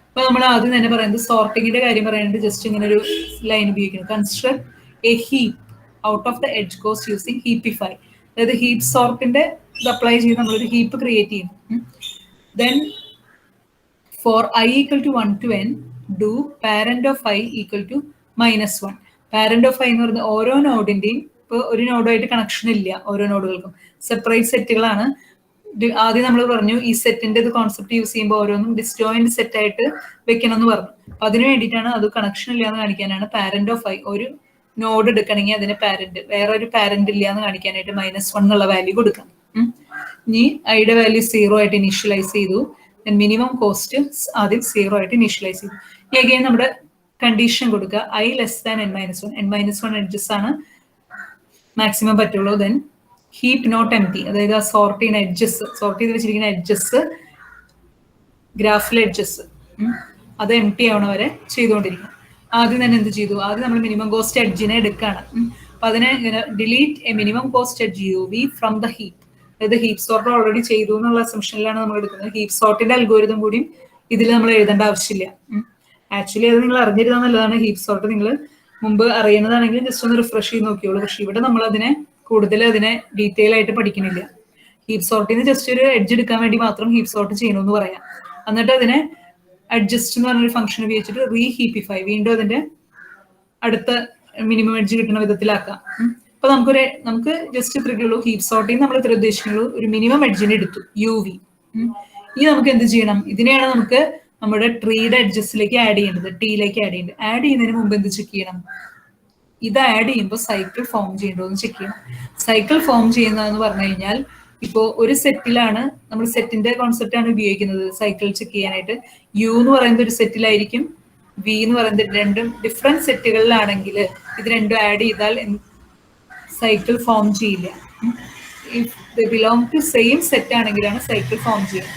അപ്പൊ നമ്മൾ ആദ്യം തന്നെ പറയുന്നത് സോർട്ടിങ്ങിന്റെ കാര്യം പറയാനായിട്ട് ജസ്റ്റ് ഇങ്ങനെ ഒരു ലൈൻ ഉപയോഗിക്കുന്നു. Construct a heap out of the edge cost using heapify. അതായത് ഹീപ്പ് സോർട്ടിന്റെ ഇത് അപ്ലൈ ചെയ്ത് നമ്മളൊരു ഹീപ്പ് ക്രിയേറ്റ് ചെയ്യും. Then for i equal to 1 to n, do parent of i equal to -1. Parent of i എന്ന് പറയുന്നത് ഓരോ നോഡിന്റെയും, ഇപ്പൊ ഒരു നോഡുമായിട്ട് കണക്ഷൻ ഇല്ല, ഓരോ നോഡുകൾക്കും സെപ്പറേറ്റ് സെറ്റുകളാണ്. ആദ്യം നമ്മൾ പറഞ്ഞു ഈ സെറ്റിന്റെ കോൺസെപ്റ്റ് യൂസ് ചെയ്യുമ്പോൾ ഓരോന്നും ഡിസ്ജോയിന്റ് സെറ്റ് ആയിട്ട് വെക്കണം എന്ന് പറഞ്ഞു. അപ്പൊ അതിന് വേണ്ടിയിട്ടാണ് അത് കണക്ഷൻ ഇല്ല എന്ന് കാണിക്കാനാണ് പാരന്റ് ഓഫ് ഐ. ഒരു നോഡ് എടുക്കണമെങ്കിൽ അതിന് പാരന്റ്, വേറെ ഒരു പാരന്റ് ഇല്ല എന്ന് കാണിക്കാനായിട്ട് -1 എന്നുള്ള വാല്യൂ കൊടുക്കാം. ഇനി ഐയുടെ വാല്യൂ 0 ആയിട്ട് ഇനീഷ്യലൈസ് ചെയ്തു. മിനിമം കോസ്റ്റ് ആദ്യം 0 ആയിട്ട് ഇനീഷ്യലൈസ് ചെയ്തു. ഈ അഗൈൻ നമ്മുടെ കണ്ടീഷൻ കൊടുക്കുക i less than n-1. n-1 edges ആണ് മാക്സിമം പറ്റുള്ളൂ. ദെൻ ഹീപ്പ് നോട്ട് എംപ്റ്റി, അതായത് ആ സോർട്ട് ചെയ്യുന്ന എഡ്ജസ്, സോർട്ട് ചെയ്ത് വെച്ചിരിക്കുന്ന എഡ്ജസ്, ഗ്രാഫിലെ എഡ്ജസ് അത് എംപ്റ്റി ആവണ വരെ ചെയ്തുകൊണ്ടിരിക്കും. ആദ്യം തന്നെ എന്ത് ചെയ്തു, ആദ്യം നമ്മൾ മിനിമം കോസ്റ്റ് എഡ്ജിനെ എടുക്കുകയാണ്. അപ്പൊ അതിനെ ഇങ്ങനെ delete A minimum cost edge UV from the heap, അതായത് ഹീപ്പ് സോർട്ട് ഓൾറെഡി ചെയ്തു എന്നുള്ള അസംഷനിലാണ് നമ്മൾ എടുക്കുന്നത്. ഹീപ്പ് സോർട്ടിന്റെ അൽഗോരിതം കൂടി ഇതിൽ നമ്മൾ എഴുതേണ്ട ആവശ്യമില്ല. ആക്ച്വലി അത് നിങ്ങൾ അറിഞ്ഞിരുന്നാൽ നല്ലതാണ്. ഹീപ്പ് സോർട്ട് നിങ്ങൾ മുമ്പ് അറിയുന്നതാണെങ്കിൽ ജസ്റ്റ് ഒന്ന് റിഫ്രഷ് ചെയ്ത് നോക്കിയോളൂ. പക്ഷെ ഇവിടെ നമ്മൾ അതിനെ കൂടുതൽ അതിനെ ഡീറ്റെയിൽ ആയിട്ട് പഠിക്കുന്നില്ല. ഹീപ്പ് സോർട്ടിൽ നിന്ന് ജസ്റ്റ് ഒരു എഡ്ജ് എടുക്കാൻ വേണ്ടി മാത്രം ഹീപ്പ് സോർട്ട് ചെയ്യണമെന്ന് പറയാം. എന്നിട്ട് അതിനെ അഡ്ജസ്റ്റ് എന്ന് പറഞ്ഞൊരു ഫംഗ്ഷൻ ഉപയോഗിച്ചിട്ട് റീഹീപ്പിഫൈ, വീണ്ടും അതിന്റെ അടുത്ത മിനിമം എഡ്ജ് കിട്ടുന്ന വിധത്തിലാക്കാം. അപ്പൊ നമുക്ക് ജസ്റ്റ് ഇത്രയൊക്കെ ഉള്ളൂ. ഹീപ്പ് സോർട്ടിൽ നമ്മൾ ഇത്ര ഉദ്ദേശിക്കുള്ളൂ, ഒരു മിനിമം എഡ്ജിനെ എടുത്തു UV. ഇനി നമുക്ക് എന്ത് ചെയ്യണം, ഇതിനെയാണ് നമുക്ക് നമ്മുടെ ട്രീയുടെ എഡ്ജസിലേക്ക് ആഡ് ചെയ്യേണ്ടത്, ടിയിലേക്ക് ആഡ് ചെയ്യേണ്ടത്. ആഡ് ചെയ്യുന്നതിന് മുമ്പ് എന്ത് ചെക്ക് ചെയ്യണം, ഇത് ആഡ് ചെയ്യുമ്പോൾ സൈക്കിൾ ഫോം ചെയ്യണ്ടോ എന്ന് ചെക്ക് ചെയ്യണം. സൈക്കിൾ ഫോം ചെയ്യുന്നതെന്ന് പറഞ്ഞു കഴിഞ്ഞാൽ ഇപ്പോൾ ഒരു സെറ്റിലാണ്, നമ്മൾ സെറ്റിന്റെ കോൺസെപ്റ്റ് ആണ് ഉപയോഗിക്കുന്നത് സൈക്കിൾ ചെക്ക് ചെയ്യാനായിട്ട്. U എന്ന് പറയുന്നത് ഒരു സെറ്റിലായിരിക്കും, V എന്ന് പറയുന്നത് രണ്ടും ഡിഫറെന്റ് സെറ്റുകളിലാണെങ്കിൽ ഇത് രണ്ടും ആഡ് ചെയ്താൽ സൈക്കിൾ ഫോം ചെയ്യില്ല. If the belong to same set ആണെങ്കിലാണ് സൈക്കിൾ ഫോം ചെയ്യുന്നത്.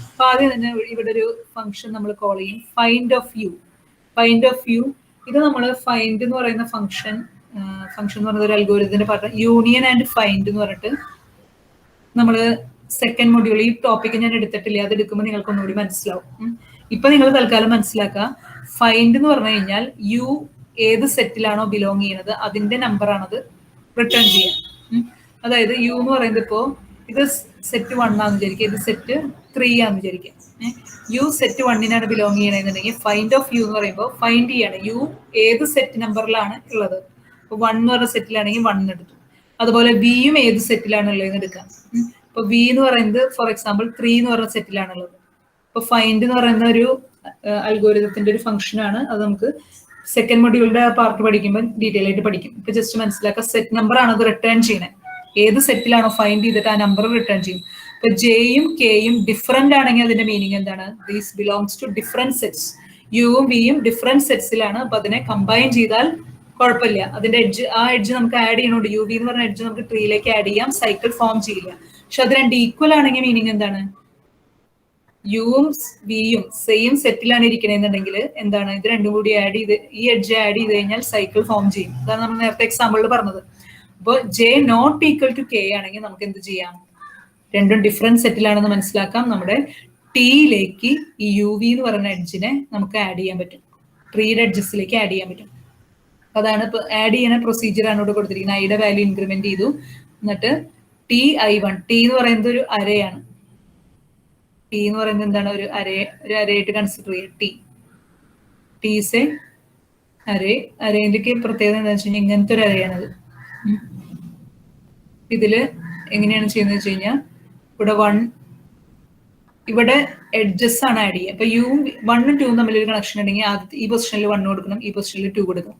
അപ്പൊ ആദ്യം തന്നെ ഇവിടെ ഒരു ഫംഗ്ഷൻ നമ്മൾ കോൾ ചെയ്യും, find of U. Find of U, ഇത് നമ്മൾ ഫൈൻഡ് എന്ന് പറയുന്ന ഫംഗ്ഷൻ എന്ന് പറയുന്ന ഒരു അൽഗോരിതത്തിന്റെ പാർട്ട്, യൂണിയൻ ആൻഡ് ഫൈൻഡ് എന്ന് പറഞ്ഞിട്ട് നമ്മൾ സെക്കൻഡ് മൊഡ്യൂൾ, ഈ ടോപ്പിക്ക് ഞാൻ എടുത്തിട്ടില്ല, അത് എടുക്കുമ്പോൾ നിങ്ങൾക്ക് ഒന്നുകൂടി മനസ്സിലാവും. ഇപ്പൊ നിങ്ങൾ തൽക്കാലം മനസ്സിലാക്കുക, ഫൈൻഡ് എന്ന് പറഞ്ഞു കഴിഞ്ഞാൽ യു ഏത് സെറ്റിലാണോ ബിലോങ് ചെയ്യുന്നത് അതിന്റെ നമ്പർ ആണത് റിട്ടേൺ ചെയ്യാം. അതായത് യു എന്ന് പറയുന്നത് ഇപ്പോ ഇത് സെറ്റ് 1 ആണെന്ന് വിചാരിക്കുക, ഇത് സെറ്റ് 3 ആണെന്ന് വിചാരിക്കുക. യു സെറ്റ് 1-നാണ് ബിലോങ് ചെയ്യണമെന്നുണ്ടെങ്കിൽ ഫൈൻഡ് ഓഫ് യു എന്ന് പറയുമ്പോൾ ഫൈൻഡ് ചെയ്യാണ് യു ഏത് സെറ്റ് നമ്പറിലാണ് ഉള്ളത്. ഇപ്പൊ 1 എന്ന് പറഞ്ഞ സെറ്റിലാണെങ്കിൽ 1 എടുത്തു. അതുപോലെ വിയും ഏത് സെറ്റിലാണ് ഉള്ളതെന്ന് എടുക്കാം. ഇപ്പൊ വി എന്ന് പറയുന്നത് ഫോർ എക്സാമ്പിൾ 3 എന്ന് പറഞ്ഞ സെറ്റിലാണുള്ളത്. ഇപ്പൊ ഫൈൻഡ് എന്ന് പറയുന്ന ഒരു അൽഗോരിതത്തിന്റെ ഒരു ഫംഗ്ഷൻ ആണ്. അത് നമുക്ക് സെക്കൻഡ് മൊഡ്യൂളിന്റെ പാർട്ട് പഠിക്കുമ്പോൾ ഡീറ്റെയിൽ ആയിട്ട് പഠിക്കും. ഇപ്പൊ ജസ്റ്റ് മനസ്സിലാക്കുക, സെറ്റ് നമ്പർ ആണ് അത് റിട്ടേൺ ചെയ്യുന്നത്. ഏത് സെറ്റിലാണോ ഫൈൻഡ് ചെയ്തിട്ട് ആ നമ്പർ റിട്ടേൺ ചെയ്യും. ഇപ്പൊ ജെയും കെയും ഡിഫറെന്റ് ആണെങ്കിൽ അതിന്റെ മീനിങ് എന്താണ്, these belongs to different sets. യുവും വിയും ഡിഫറെന്റ് സെറ്റ്സിലാണ്. അപ്പൊ അതിനെ കമ്പൈൻ ചെയ്താൽ കുഴപ്പമില്ല. അതിന്റെ എഡ്ജ്, ആ എഡ്ജ് നമുക്ക് ആഡ് ചെയ്യണോണ്ട് UV എന്ന് പറഞ്ഞ എഡ്ജ് നമുക്ക് ട്രീയിലേക്ക് ആഡ് ചെയ്യാം, സൈക്കിൾ ഫോം ചെയ്യില്ല. പക്ഷെ അത് രണ്ട് ഈക്വൽ ആണെങ്കിൽ മീനിങ് എന്താണ്, യുവും വിയും സെയിം സെറ്റിലാണ് ഇരിക്കണെന്നുണ്ടെങ്കിൽ എന്താണ്, ഇത് രണ്ടും കൂടി ആഡ് ചെയ്ത് ഈ എഡ്ജ് ആഡ് ചെയ്ത് കഴിഞ്ഞാൽ സൈക്കിൾ ഫോം ചെയ്യും. അതാണ് നമ്മൾ നേരത്തെ എക്സാമ്പിളിൽ പറഞ്ഞത്. അപ്പോൾ J not equal to K ആണെങ്കിൽ നമുക്ക് എന്ത് ചെയ്യാം, രണ്ടും ഡിഫറെന്റ് സെറ്റിലാണെന്ന് മനസ്സിലാക്കാം. നമ്മുടെ ടിയിലേക്ക് ഈ UV എന്ന് പറയുന്ന എഡ്ജിനെ നമുക്ക് ആഡ് ചെയ്യാൻ പറ്റും, ട്രീയുടെ എഡ്ജസിലേക്ക് ആഡ് ചെയ്യാൻ പറ്റും. അതാണ് ഇപ്പൊ ആഡ് ചെയ്യുന്ന പ്രൊസീജിയർ ആണ് ഇവിടെ കൊടുത്തിരിക്കുന്നത്. ഐയുടെ വാല്യൂ ഇൻക്രിമെന്റ് ചെയ്തു, എന്നിട്ട് TI1, ടി എന്ന് പറയുന്നത് ഒരു അരയാണ്. ടി എന്ന് പറയുന്നത് എന്താണ്, ഒരു അരയായിട്ട് കൺസിഡർ ചെയ്യുക. T is a array. അരയിലേക്ക് പ്രത്യേകത എന്താണെന്ന് വെച്ച് കഴിഞ്ഞാൽ ഇങ്ങനത്തെ ഒരു അരയാണത്. ഇതില് എങ്ങനെയാണ് ചെയ്യുന്നത് വെച്ച് കഴിഞ്ഞാൽ ഇവിടെ എഡ്ജസ് ആണ് ആഡ് ചെയ്യുക. അപ്പൊ യും 1ഉം 2ഉം തമ്മിലൊരു കണക്ഷൻ ഉണ്ടെങ്കിൽ ആദ്യത്തെ ഈ പൊസിഷനിൽ 1 കൊടുക്കണം, ഈ പൊസിഷനിൽ 2 കൊടുക്കണം.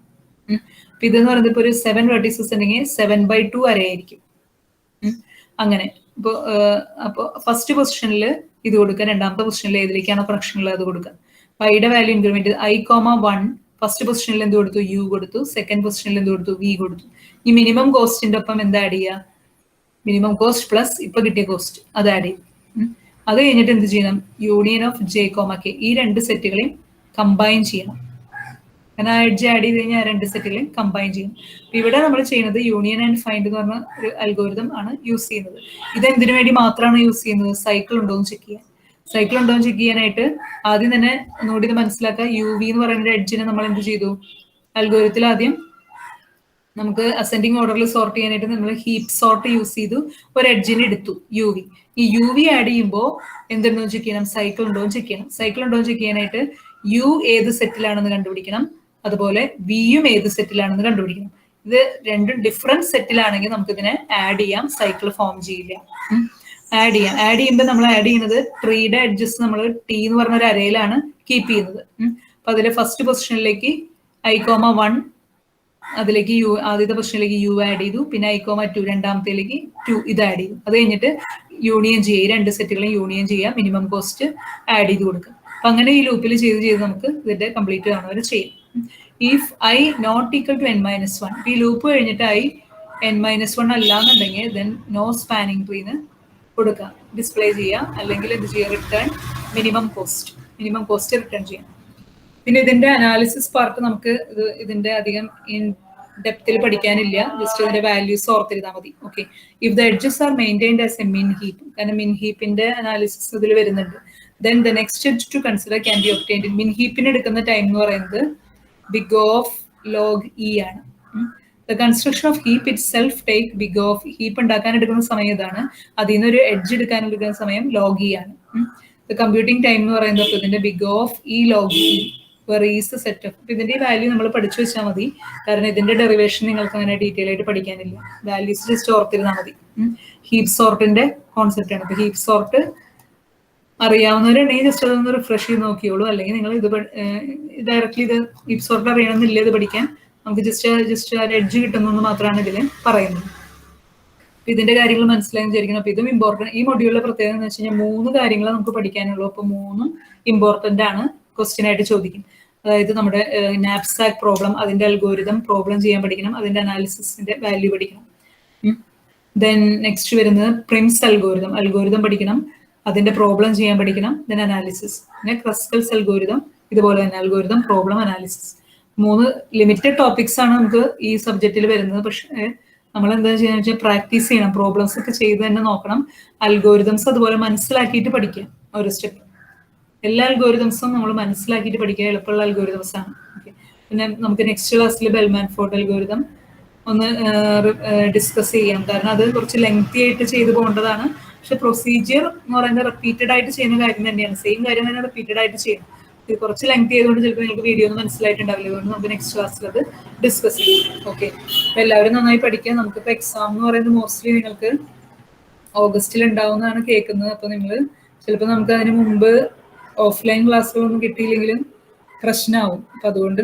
അപ്പൊ ഇതെന്ന് പറയുന്നത് ഇപ്പൊ ഒരു 7 വെർട്ടീസസ് ഉണ്ടെങ്കിൽ 7/2 അരയായിരിക്കും. അങ്ങനെ അപ്പൊ ഫസ്റ്റ് പൊസിഷനിൽ ഇത് കൊടുക്കുക, രണ്ടാമത്തെ പൊസിഷനിൽ ഏതിലേക്കാണോ കണക്ഷൻ ഉള്ളത് അത് കൊടുക്കുക. അപ്പൊ ഐയുടെ വാല്യൂ ഇൻക്രിമെന്റ് I,1 ഫസ്റ്റ് പൊസിഷനിൽ എന്ത് കൊടുത്തു, യു കൊടുത്തു. സെക്കൻഡ് പൊസിഷനിൽ എന്ത് കൊടുത്തു, വി കൊടുത്തു. ഈ മിനിമം കോസ്റ്റിന്റെ ഒപ്പം എന്താ ആഡ് ചെയ്യുക, മിനിമം കോസ്റ്റ് പ്ലസ് ഇപ്പൊ കിട്ടിയ കോസ്റ്റ് അത് ആഡ് ചെയ്യും. അത് കഴിഞ്ഞിട്ട് എന്ത് ചെയ്യണം, യൂണിയൻ ഓഫ് J, K, ഈ രണ്ട് സെറ്റുകളെയും കമ്പൈൻ ചെയ്യണം. കാരണം ആ എഡ്ജ് ആഡ് ചെയ്ത് കഴിഞ്ഞാൽ ആ രണ്ട് സെറ്റുകളെയും കമ്പൈൻ ചെയ്യണം. ഇവിടെ നമ്മൾ ചെയ്യുന്നത് യൂണിയൻ ആൻഡ് ഫൈൻഡ് എന്ന് പറഞ്ഞ ഒരു അൽഗോരിതം ആണ് യൂസ് ചെയ്യുന്നത്. ഇത് എന്തിനു വേണ്ടി മാത്രമാണ് യൂസ് ചെയ്യുന്നത്, സൈക്കിൾ ഉണ്ടോ എന്ന് ചെക്ക് ചെയ്യാൻ. സൈക്കിൾ ഉണ്ടോ എന്ന് ചെക്ക് ചെയ്യാനായിട്ട് ആദ്യം തന്നെ ഒന്നുകൂടി ഇത് മനസ്സിലാക്കുക. UV എന്ന് പറയുന്ന എഡ്ജിനെ നമ്മൾ എന്ത് ചെയ്തു, അൽഗോരിതത്തിൽ ആദ്യം നമുക്ക് അസെൻഡിങ് ഓർഡറിൽ സോർട്ട് ചെയ്യാനായിട്ട് നമ്മൾ ഹീപ്പ് സോർട്ട് യൂസ് ചെയ്തു. ഒരു എഡ്ജിനെ എടുത്തു UV. ഈ UV ആഡ് ചെയ്യുമ്പോൾ എന്തുണ്ടോ ചെക്ക് ചെയ്യണം, സൈക്കിൾ ഉണ്ടോ എന്ന് ചെക്ക് ചെയ്യണം. സൈക്കിൾ ഉണ്ടോ എന്ന് ചെക്ക് ചെയ്യാനായിട്ട് U ഏത് സെറ്റിലാണെന്ന് കണ്ടുപിടിക്കണം, അതുപോലെ വിയും ഏത് സെറ്റിലാണെന്ന് കണ്ടുപിടിക്കണം. ഇത് രണ്ടും ഡിഫറെന്റ് സെറ്റിലാണെങ്കിൽ നമുക്ക് ഇതിനെ ആഡ് ചെയ്യാം, സൈക്കിൾ ഫോം ചെയ്യില്ല. ആഡ് ചെയ്യുമ്പോൾ നമ്മൾ ആഡ് ചെയ്യുന്നത് ട്രീയുടെ എഡ്ജസ് നമ്മൾ ടി എന്ന് പറഞ്ഞ ഒരു അരയിലാണ് കീപ്പ് ചെയ്യുന്നത്. അപ്പൊ അതിലെ ഫസ്റ്റ് പൊസിഷനിലേക്ക് i,1 അതിലേക്ക് ആദ്യത്തെ പൊസിഷനിലേക്ക് യു ആഡ് ചെയ്തു, പിന്നെ i,2 രണ്ടാമത്തേലേക്ക് 2 ഇത് ആഡ് ചെയ്തു. അത് കഴിഞ്ഞിട്ട് യൂണിയൻ ചെയ്യുക, രണ്ട് സെറ്റുകളും യൂണിയൻ ചെയ്യുക, മിനിമം കോസ്റ്റ് ആഡ് ചെയ്ത് കൊടുക്കുക. അപ്പൊ അങ്ങനെ ഈ ലൂപ്പിൽ ചെയ്ത് നമുക്ക് ഇതിന്റെ കംപ്ലീറ്റ് കാണുന്നവരെ ചെയ്യും. If i not equal to n-1, ഈ ലൂപ്പ് കഴിഞ്ഞിട്ട് i n-1 അല്ലാന്നുണ്ടെങ്കിൽ ദെൻ നോ സ്പാനിങ് ട്രീന്ന് കൊടുക്കുക, ഡിസ്പ്ലേ ചെയ്യുക, അല്ലെങ്കിൽ എന്ത് ചെയ്യുക, റിട്ടേൺ മിനിമം കോസ്റ്റ് റിട്ടേൺ ചെയ്യാം. പിന്നെ ഇതിന്റെ അനാലിസിസ് പാർട്ട് നമുക്ക് ഇതിന്റെ അധികം ഇൻ ഡെപ്തിൽ പഠിക്കാനില്ല, ജസ്റ്റ് ഇതിന്റെ വാല്യൂസ് ഓർത്തിരുന്നാൽ മതി. Okay, if the edges are maintained as a min heap, കാരണം മിൻ ഹീപ്പിന്റെ അനാലിസിസ് ഇതിൽ വരുന്നുണ്ട്. Then the next edge to consider can be obtained. Min ഹീപ്പിന് എടുക്കുന്ന ടൈം എന്ന് പറയുന്നത് ബിഗ് ഓഫ് ലോഗ് ഇ ആണ്. The construction of heap itself take big of, heap ഉണ്ടാക്കാൻ എടുക്കുന്ന സമയം ഇതാണ്, അതിൽ നിന്ന് ഒരു എഡ്ജ് എടുക്കാൻ എടുക്കുന്ന സമയം ലോഗ് ഇ ആണ്. ദ കമ്പ്യൂട്ടിംഗ് ടൈം എന്ന് പറയുന്നത് ഇതിന്റെ big of E log E varies set of. ഇതിന്റെ വാല്യൂ നമ്മൾ പഠിച്ചു വെച്ചാൽ മതി, കാരണം ഇതിന്റെ ഡെറിവേഷൻ നിങ്ങൾക്ക് അങ്ങനെ ഡീറ്റെയിൽ ആയിട്ട് പഠിക്കാനില്ല, വാല്യൂസ് ജസ്റ്റ് ഓർത്തിരുന്നാൽ മതി. ഹീപ്പ് സോർട്ടിന്റെ കോൺസെപ്റ്റ് ആണ്. ഇപ്പൊ ഹീപ്പ് സോർട്ട് അറിയാവുന്നവരുണ്ടെങ്കിൽ ജസ്റ്റ് അതൊന്ന് റിഫ്രഷ് ചെയ്ത് നോക്കിയോളൂ, അല്ലെങ്കിൽ നിങ്ങൾ ഇത് ഡയറക്റ്റ്ലി ഇത് ഹീപ്പ് സോർട്ട് അറിയണമെന്നില്ല ഇത് പഠിക്കാൻ, നമുക്ക് ജസ്റ്റ് ആ എഡ്ജ് കിട്ടുന്നെന്ന് മാത്രമാണ് ഇതിൽ പറയുന്നത്. ഇതിന്റെ കാര്യങ്ങൾ മനസ്സിലായി വിചാരിക്കണം. അപ്പൊ ഇതും ഇമ്പോർട്ടൻറ്റ്. ഈ മൊഡ്യൂളിലെ പ്രത്യേകത എന്ന് വെച്ച് കഴിഞ്ഞാൽ 3 കാര്യങ്ങൾ നമുക്ക് പഠിക്കാനുള്ളൂ. അപ്പൊ 3ഉം ഇമ്പോർട്ടന്റ് ആണ്, ക്വസ്റ്റ്യൻ ആയിട്ട് ചോദിക്കും. അതായത് നമ്മുടെ നാപ്സാക്ക് പ്രോബ്ലം, അതിന്റെ അൽഗോരിതം പ്രോബ്ലം ചെയ്യാൻ പഠിക്കണം, അതിന്റെ അനാലിസിസിന്റെ വാല്യൂ പഠിക്കണം. ദെൻ നെക്സ്റ്റ് വരുന്നത് പ്രിംസ് അൽഗോരിതം പഠിക്കണം, അതിന്റെ പ്രോബ്ലം ചെയ്യാൻ പഠിക്കണം, ദെൻ അനാലിസിസ്. പിന്നെ ക്രസ്കൽസ് അൽഗോരിതം ഇതുപോലെ തന്നെ algorithm, problem, analysis. 3 limited topics ആണ് നമുക്ക് ഈ സബ്ജക്റ്റിൽ വരുന്നത്. പക്ഷേ നമ്മൾ എന്താ ചെയ്യുക വെച്ചാൽ പ്രാക്ടീസ് ചെയ്യണം, പ്രോബ്ലംസ് ഒക്കെ ചെയ്ത് തന്നെ നോക്കണം, അൽഗോരിതംസ് അതുപോലെ മനസ്സിലാക്കിയിട്ട് പഠിക്കാം. ഒരു സ്റ്റെപ്പ് എല്ലാ അൽഗോരിതംസും നമ്മൾ മനസ്സിലാക്കിയിട്ട് പഠിക്കുക, എളുപ്പമുള്ള അൽഗോരിതംസ് ആണ്. ഓക്കെ, പിന്നെ നമുക്ക് നെക്സ്റ്റ് ക്ലാസ്സിൽ ബെൽമാൻ ഫോർഡ് അൽഗോരിതം ഒന്ന് ഡിസ്കസ് ചെയ്യാം, കാരണം അത് കുറച്ച് ലെങ്തി ആയിട്ട് ചെയ്തു പോകേണ്ടതാണ്. പക്ഷെ പ്രൊസീജിയർ എന്ന് പറയുന്നത് റിപ്പീറ്റഡ് ആയിട്ട് ചെയ്യുന്ന കാര്യം തന്നെയാണ്, സെയിം കാര്യം തന്നെ റിപ്പീറ്റഡ് ആയിട്ട് ചെയ്യണം. ഇത് കുറച്ച് ലെങ്തി ആയതുകൊണ്ട് ചിലപ്പോൾ നിങ്ങൾക്ക് വീഡിയോ ഒന്നും മനസ്സിലായിട്ടുണ്ടാവില്ല, അതുകൊണ്ട് നമുക്ക് നെക്സ്റ്റ് ക്ലാസ്സിൽ അത് ഡിസ്കസ് ചെയ്യാം. ഓക്കെ, അപ്പൊ എല്ലാവരും നന്നായി പഠിക്കുക. നമുക്കിപ്പോൾ എക്സാം എന്ന് പറയുന്നത് മോസ്റ്റ്ലി നിങ്ങൾക്ക് ഓഗസ്റ്റിൽ ഉണ്ടാവുന്നതാണ് കേൾക്കുന്നത്. അപ്പൊ നിങ്ങൾ ചിലപ്പോൾ നമുക്ക് അതിന് മുമ്പ് ഓഫ്ലൈൻ ക്ലാസ്സുകളൊന്നും കിട്ടിയില്ലെങ്കിലും പ്രശ്നമാവും. അപ്പൊ അതുകൊണ്ട്